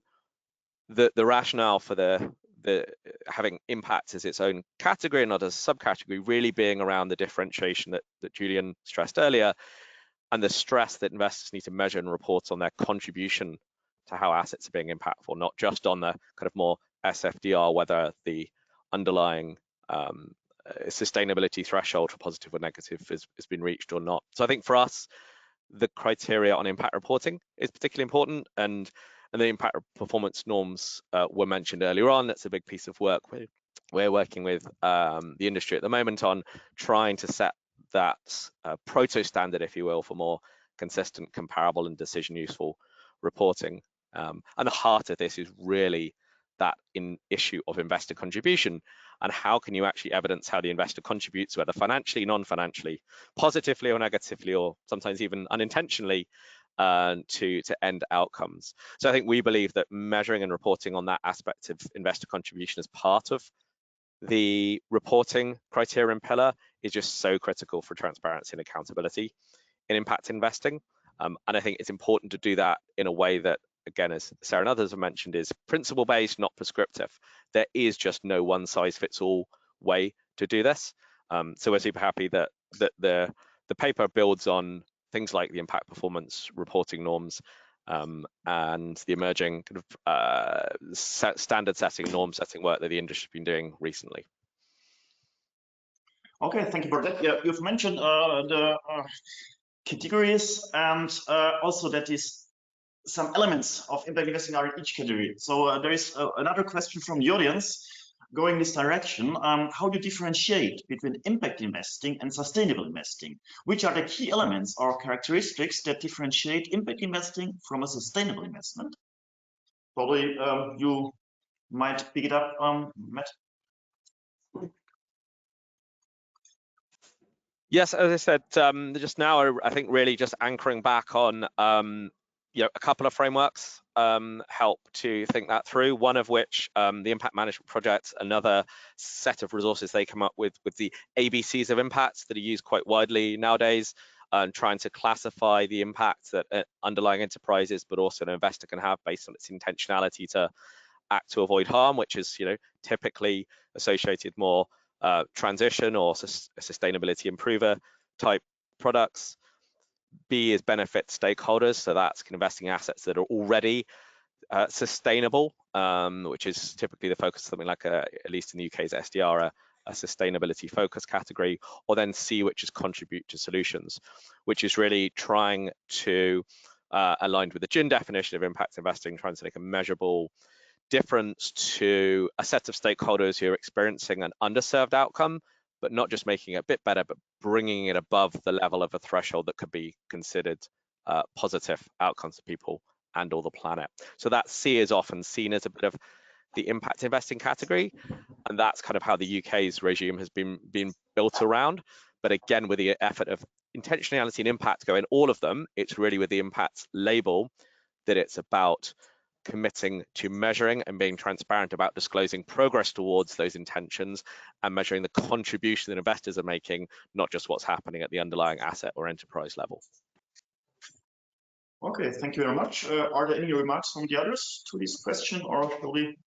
rationale for the having impact as its own category and not as a subcategory really being around the differentiation that Julian stressed earlier, and the stress that investors need to measure and report on their contribution to how assets are being impactful, not just on the kind of more SFDR, whether the underlying sustainability threshold for positive or negative has been reached or not. So I think for us, the criteria on impact reporting is particularly important, and the impact performance norms were mentioned earlier on. That's a big piece of work we're working with the industry at the moment on trying to set that proto standard, if you will, for more consistent, comparable, and decision useful reporting. And the heart of this is really that issue of investor contribution, and how can you actually evidence how the investor contributes, whether financially, non-financially, positively or negatively, or sometimes even unintentionally, to end outcomes. So I think we believe that measuring and reporting on that aspect of investor contribution as part of the reporting criterion pillar is just so critical for transparency and accountability in impact investing. And I think it's important to do that in a way that, again, as Sarah and others have mentioned, is principle-based, not prescriptive. There is just no one-size-fits-all way to do this. So we're super happy that the paper builds on things like the impact performance reporting norms and the emerging kind of standard setting, norm setting work that the industry has been doing recently. Okay, thank you for that. Yeah, you've mentioned the categories, and also that is some elements of impact investing are in each category. So there is another question from the audience going this direction. How do you differentiate between impact investing and sustainable investing? Which are the key elements or characteristics that differentiate impact investing from a sustainable investment? Probably you might pick it up, Matt. Yes, as I said just now, I think really just anchoring back on a couple of frameworks help to think that through. One of which, the Impact Management Project, another set of resources they come up with the ABCs of impacts that are used quite widely nowadays, and trying to classify the impact that underlying enterprises, but also an investor can have based on its intentionality to act to avoid harm, which is typically associated more transition or sustainability improver type products. B is benefit stakeholders, so that's investing in assets that are already sustainable, which is typically the focus of something like at least in the UK's SDR, a sustainability focus category. Or then C, which is contribute to solutions, which is really trying to aligned with the GIN definition of impact investing, trying to make a measurable difference to a set of stakeholders who are experiencing an underserved outcome, but not just making it a bit better, but bringing it above the level of a threshold that could be considered positive outcomes for people and or the planet. So that C is often seen as a bit of the impact investing category, and that's kind of how the UK's regime has been built around. But again, with the effort of intentionality and impact go in all of them, it's really with the impact label that it's about committing to measuring and being transparent about disclosing progress towards those intentions and measuring the contribution that investors are making, not just what's happening at the underlying asset or enterprise level. Okay, thank you very much. Are there any remarks from the others to this question, or shall we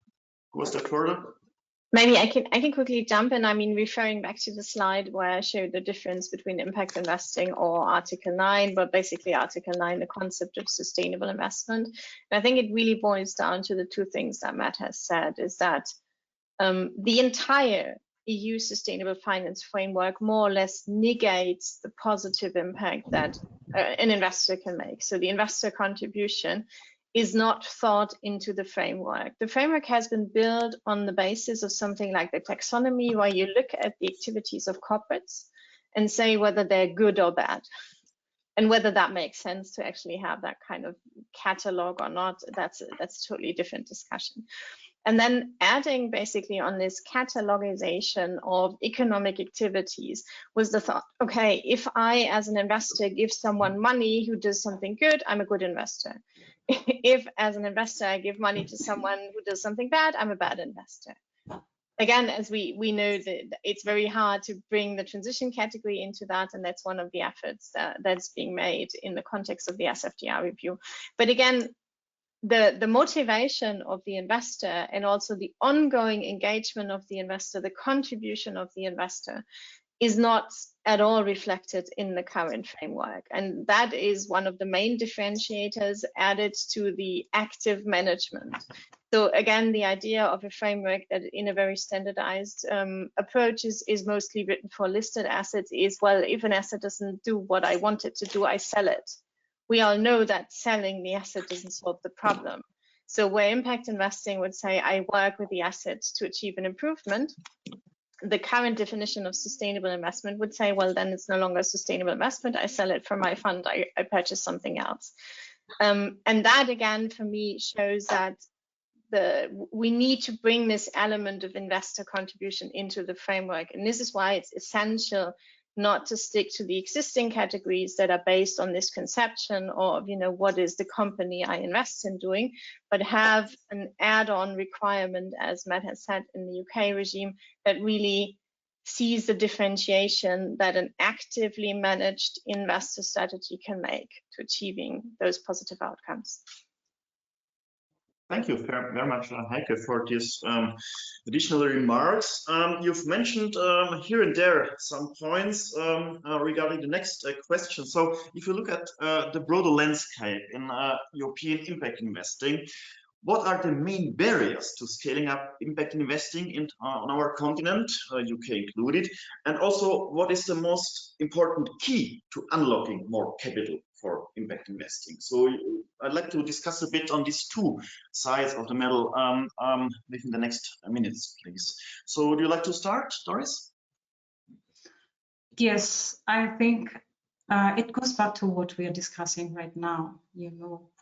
go a step further? Maybe I can quickly jump in. I mean, referring back to the slide where I showed the difference between impact investing or Article 9, but basically Article 9, the concept of sustainable investment. And I think it really boils down to the two things that Matt has said, is that the entire EU sustainable finance framework more or less negates the positive impact that an investor can make. So the investor contribution is not thought into the framework. The framework has been built on the basis of something like the taxonomy, where you look at the activities of corporates and say whether they're good or bad, and whether that makes sense to actually have that kind of catalog or not. That's a totally different discussion. And then adding basically on this catalogization of economic activities was the thought, okay, if I as an investor give someone money who does something good, I'm a good investor. If as an investor I give money to someone who does something bad, I'm a bad investor. Again, as we know that it's very hard to bring the transition category into that, and that's one of the efforts that's being made in the context of the SFDR review. But again, the motivation of the investor and also the ongoing engagement of the investor, the contribution of the investor, is not at all reflected in the current framework. And that is one of the main differentiators added to the active management. So again, the idea of a framework that in a very standardized approach is mostly written for listed assets is, well, if an asset doesn't do what I want it to do, I sell it. We all know that selling the asset doesn't solve the problem. So where impact investing would say, I work with the assets to achieve an improvement, the current definition of sustainable investment would say, well, then it's no longer a sustainable investment. I sell it from my fund. I purchase something else. And that, again, for me, shows that we need to bring this element of investor contribution into the framework. And this is why it's essential not to stick to the existing categories that are based on this conception of, what is the company I invest in doing, but have an add-on requirement, as Matt has said, in the UK regime, that really sees the differentiation that an actively managed investor strategy can make to achieving those positive outcomes. Thank you very much, Heike, for these additional remarks. You've mentioned here and there some points regarding the next question. So if you look at the broader landscape in European impact investing, what are the main barriers to scaling up impact investing on our continent, UK included? And also, what is the most important key to unlocking more capital for impact investing? So I'd like to discuss a bit on these two sides of the medal within the next minutes, please. So would you like to start, Doris? Yes, I think it goes back to what we are discussing right now,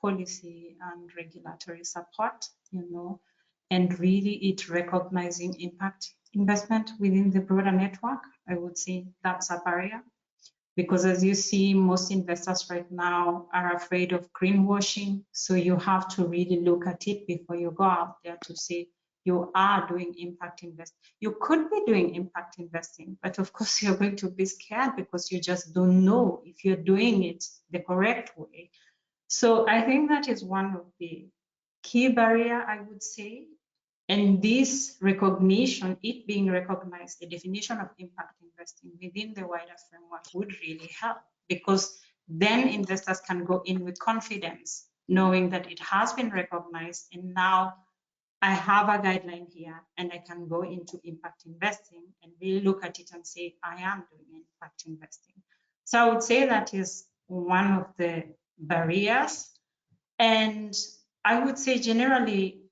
policy and regulatory support, and really it recognizing impact investment within the broader network. I would say that's a barrier, because as you see, most investors right now are afraid of greenwashing. So you have to really look at it before you go out there to say you are doing impact investing. You could be doing impact investing, but of course you're going to be scared because you just don't know if you're doing it the correct way. So I think that is one of the key barrier, I would say. And this recognition, it being recognized, the definition of impact investing within the wider framework would really help, because then investors can go in with confidence, knowing that it has been recognized, and now I have a guideline here and I can go into impact investing and really look at it and say, I am doing impact investing. So I would say that is one of the barriers. And I would say generally,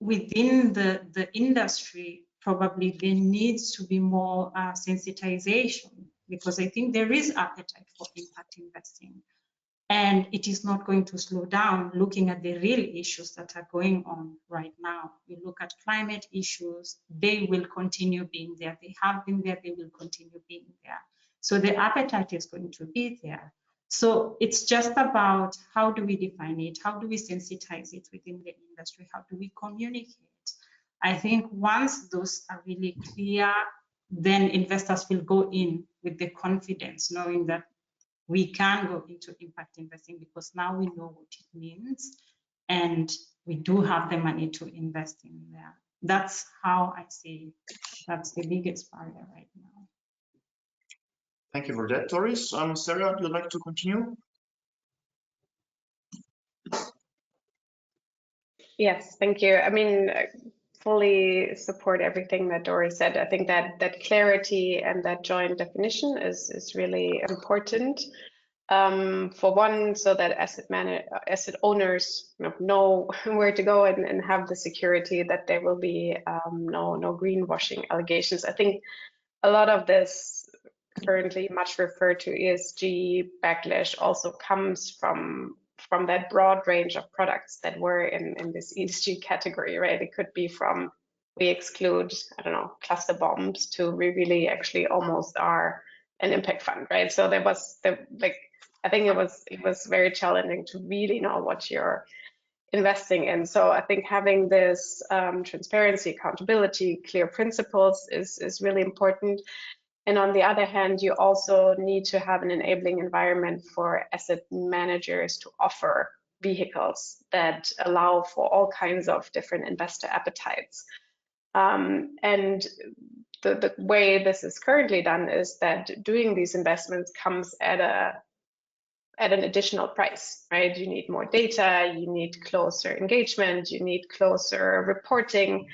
within the industry, probably there needs to be more sensitization, because I think there is appetite for impact investing, and it is not going to slow down. Looking at the real issues that are going on right now, you look at climate issues, they will continue being there. They have been there, they will continue being there. So the appetite is going to be there. So it's just about how do we define it? How do we sensitize it within the industry? How do we communicate? I think once those are really clear, then investors will go in with the confidence, knowing that we can go into impact investing because now we know what it means and we do have the money to invest in there. That's how I see that's the biggest barrier right now. Thank you for that, Doris. Sarah, would you like to continue? Yes, thank you. I mean, I fully support everything that Doris said. I think that clarity and that joint definition is really important. For one, so that asset owners know where to go and have the security that there will be no greenwashing allegations. I think a lot of this currently much referred to ESG backlash also comes from that broad range of products that were in this ESG category, right? It could be from we exclude, I don't know, cluster bombs to we really actually almost are an impact fund, right? So there was I think it was very challenging to really know what you're investing in. So I think having this transparency, accountability, clear principles is really important. And on the other hand, you also need to have an enabling environment for asset managers to offer vehicles that allow for all kinds of different investor appetites. And the way this is currently done is that doing these investments comes at an additional price, right? You need more data, you need closer engagement, you need closer reporting,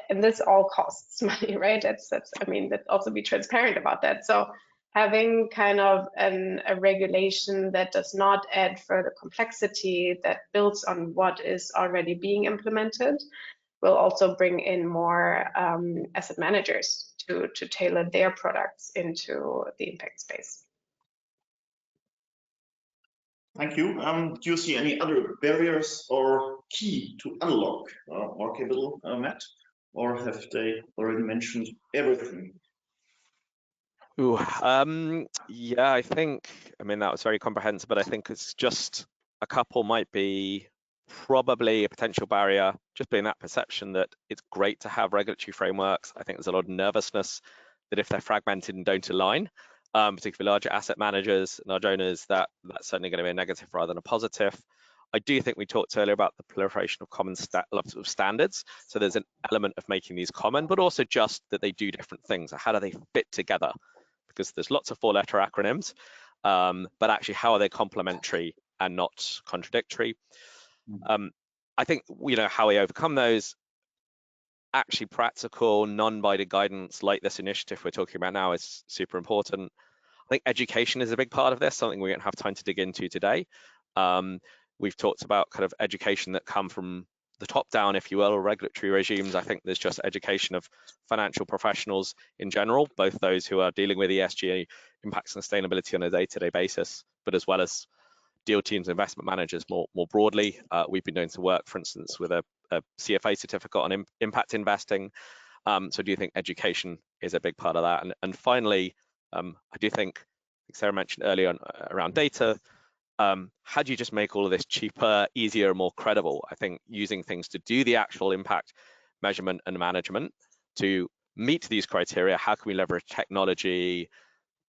and this all costs money, right? That's I mean, let's also be transparent about that. So having kind of a regulation that does not add further complexity, that builds on what is already being implemented, will also bring in more asset managers to tailor their products into the impact space. Thank you. Do you see any other barriers or key to unlock more capital, Matt? Or have they already mentioned everything? Ooh, yeah, I mean, that was very comprehensive, but I think it's just a couple might be probably a potential barrier, just being that perception that it's great to have regulatory frameworks. I think there's a lot of nervousness that if they're fragmented and don't align, particularly larger asset managers and large owners, that's certainly going to be a negative rather than a positive. I do think we talked earlier about the proliferation of common standards. So there's an element of making these common, but also just that they do different things. How do they fit together? Because there's lots of 4-letter acronyms, but actually how are they complementary and not contradictory? I think, how we overcome those, actually practical, non-binding guidance like this initiative we're talking about now is super important. I think education is a big part of this, something we don't have time to dig into today. We've talked about kind of education that come from the top down, if you will, or regulatory regimes. I think there's just education of financial professionals in general, both those who are dealing with ESG impacts and sustainability on a day-to-day basis, but as well as deal teams, investment managers more broadly. We've been doing some work, for instance, with a CFA certificate on impact investing. So I do think education is a big part of that. And finally, I do think, like Sarah mentioned earlier on, around data, how do you just make all of this cheaper, easier, more credible? I think using things to do the actual impact measurement and management to meet these criteria, how can we leverage technology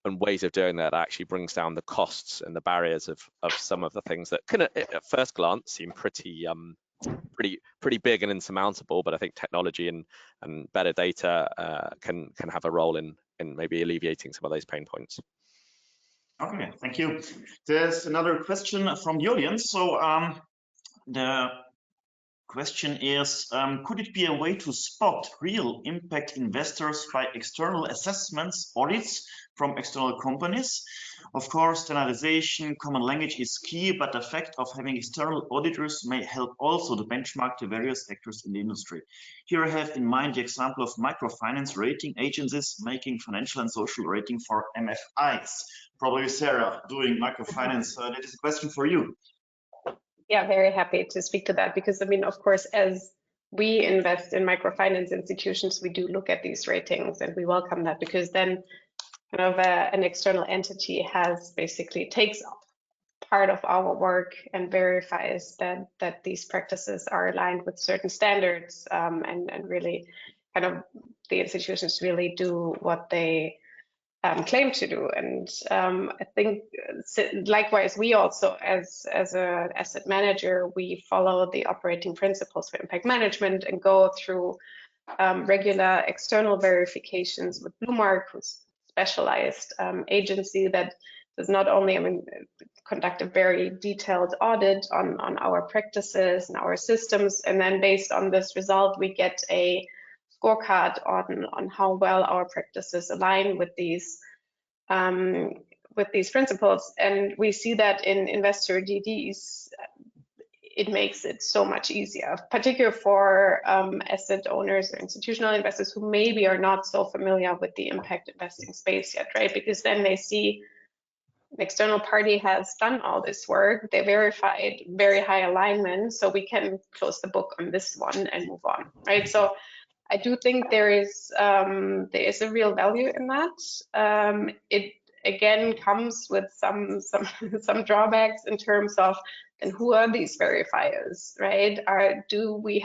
and ways of doing that actually brings down the costs and the barriers of some of the things that can at first glance seem pretty big and insurmountable, but I think technology and better data can have a role in maybe alleviating some of those pain points. Okay, thank you. There's another question from the audience. So the question is, could it be a way to spot real impact investors by external assessments, audits from external companies? Of course, standardization, common language is key, but the fact of having external auditors may help also to benchmark the various actors in the industry. Here I have in mind the example of microfinance rating agencies making financial and social rating for MFIs. Probably Sarah doing microfinance. That is a question for you. Yeah, very happy to speak to that, because I mean, of course, as we invest in microfinance institutions, we do look at these ratings, and we welcome that, because then kind of an external entity has basically takes part of our work and verifies that these practices are aligned with certain standards, and really kind of the institutions really do what they claim to do. And I think likewise, we also as an asset manager, we follow the operating principles for impact management and go through regular external verifications with Bluemark, who's specialized agency that does not only, I mean, conduct a very detailed audit on our practices and our systems, and then based on this result, we get a scorecard on how well our practices align with these principles. And we see that in investor DDs, it makes it so much easier, particularly for asset owners or institutional investors who maybe are not so familiar with the impact investing space yet, right? Because then they see an external party has done all this work, they verified very high alignment, so we can close the book on this one and move on, right? So I do think there is a real value in that. It again comes with some drawbacks in terms of, and who are these verifiers, right? Do we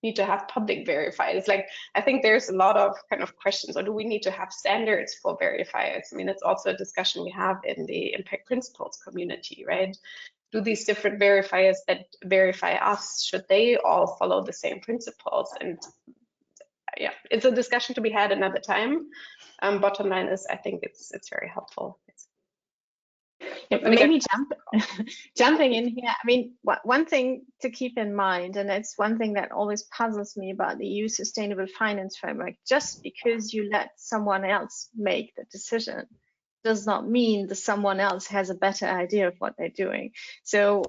need to have public verifiers? Like, I think there's a lot of kind of questions, or do we need to have standards for verifiers? I mean, it's also a discussion we have in the impact principles community, right? Do these different verifiers that verify us, should they all follow the same principles? And yeah, it's a discussion to be had another time. Bottom line is, I think it's very helpful. Yeah, maybe jumping in here. I mean, one thing to keep in mind, and it's one thing that always puzzles me about the EU Sustainable Finance Framework, just because you let someone else make the decision does not mean that someone else has a better idea of what they're doing. So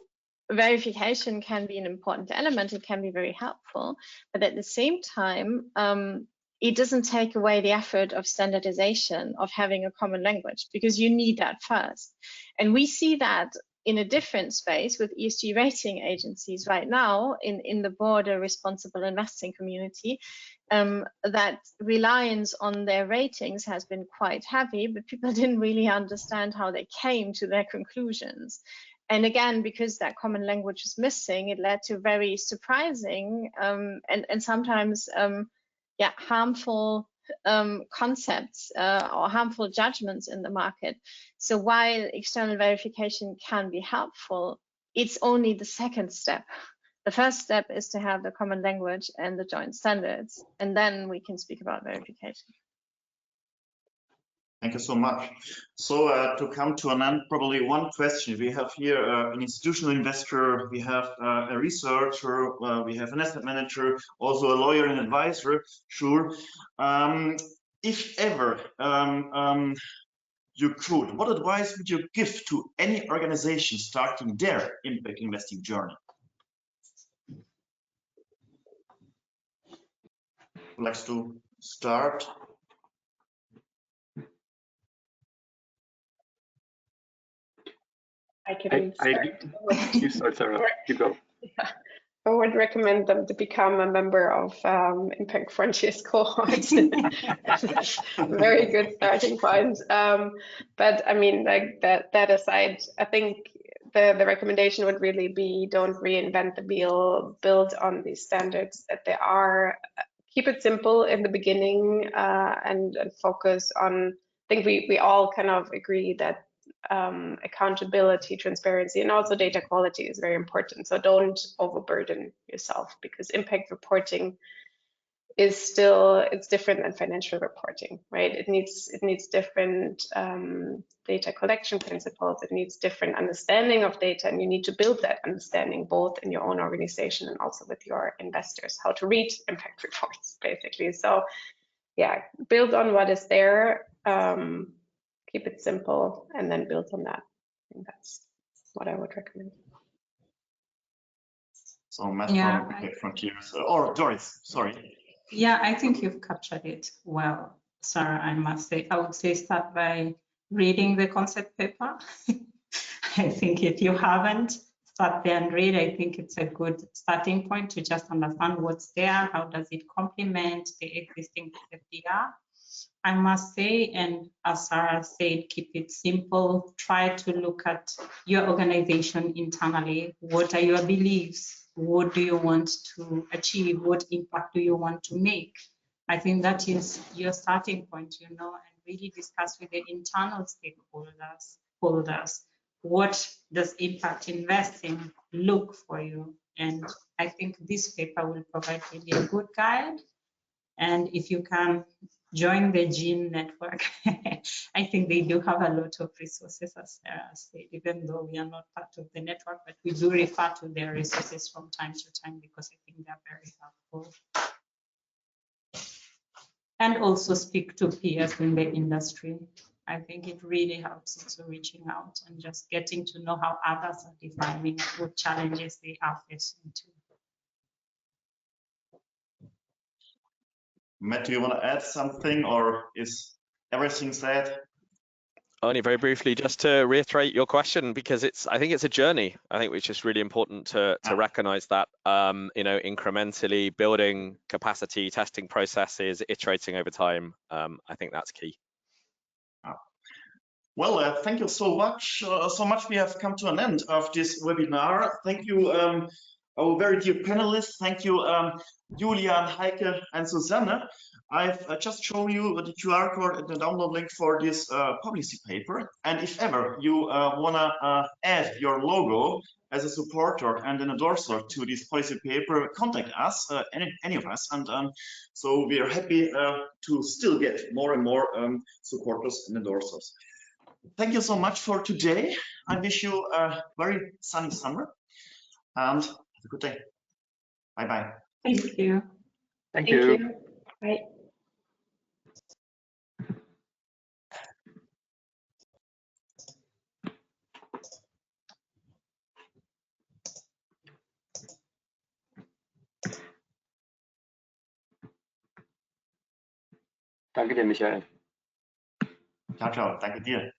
verification can be an important element, it can be very helpful, but at the same time, it doesn't take away the effort of standardization, of having a common language, because you need that first. And we see that in a different space with ESG rating agencies right now in the broader responsible investing community, that reliance on their ratings has been quite heavy, but people didn't really understand how they came to their conclusions. And again, because that common language is missing, it led to very surprising and sometimes harmful concepts or harmful judgments in the market. So while external verification can be helpful, it's only the second step. The first step is to have the common language and the joint standards, and then we can speak about verification. Thank you so much. So to come to an end, probably one question. We have here an institutional investor, we have a researcher, we have an asset manager, also a lawyer and advisor. Sure. If ever you could, what advice would you give to any organization starting their impact investing journey? likes to start? I can start. You start, Sarah. You go. Yeah. I would recommend them to become a member of Impact Frontiers cohort. That's a very good starting point. But I mean, like that aside, I think the recommendation would really be don't reinvent the wheel, build on these standards that there are, keep it simple in the beginning, and focus on, I think we all kind of agree that accountability, transparency, and also data quality is very important. So don't overburden yourself, because impact reporting is still, it's different than financial reporting, right? It needs different data collection principles. It needs different understanding of data, and you need to build that understanding both in your own organization and also with your investors, how to read impact reports, basically. So yeah, build on what is there. Keep it simple, and then build on that. I think that's what I would recommend. So Matt Yeah, from Impact Frontiers, or Doris, sorry. Yeah, I think you've captured it well, Sarah, I must say. I would say start by reading the concept paper. I think if you haven't, start there and read. I think it's a good starting point to just understand what's there, how does it complement the existing FDR. I must say, and as Sarah said, keep it simple. Try to look at your organization internally. What are your beliefs? What do you want to achieve? What impact do you want to make? I think that is your starting point, and really discuss with the internal stakeholders. What does impact investing look for you? And I think this paper will provide really a good guide. And if you can join the GEAN network, I think they do have a lot of resources, as Sarah said, even though we are not part of the network, but we do refer to their resources from time to time because I think they're very helpful. And also speak to peers in the industry. I think it really helps also reaching out and just getting to know how others are defining what challenges they are facing too. Matt, do you want to add something, or is everything said? Only very briefly, just to reiterate your question, because I think it's a journey. I think it's just really important to recognize that, incrementally building capacity, testing processes, iterating over time. I think that's key. Well, thank you so much. We have come to an end of this webinar. Thank you, our very dear panelists. Thank you, Julian, Heike, and Susanne. I've just shown you the QR code and the download link for this policy paper. And if ever you want to add your logo as a supporter and an endorser to this policy paper, contact us, any of us. And so we are happy to still get more and more supporters and endorsers. Thank you so much for today. I wish you a very sunny summer and have a good day. Bye-bye. Thank you. Thank you. Bye. Danke dir, Michael. Ciao, ciao. Danke dir.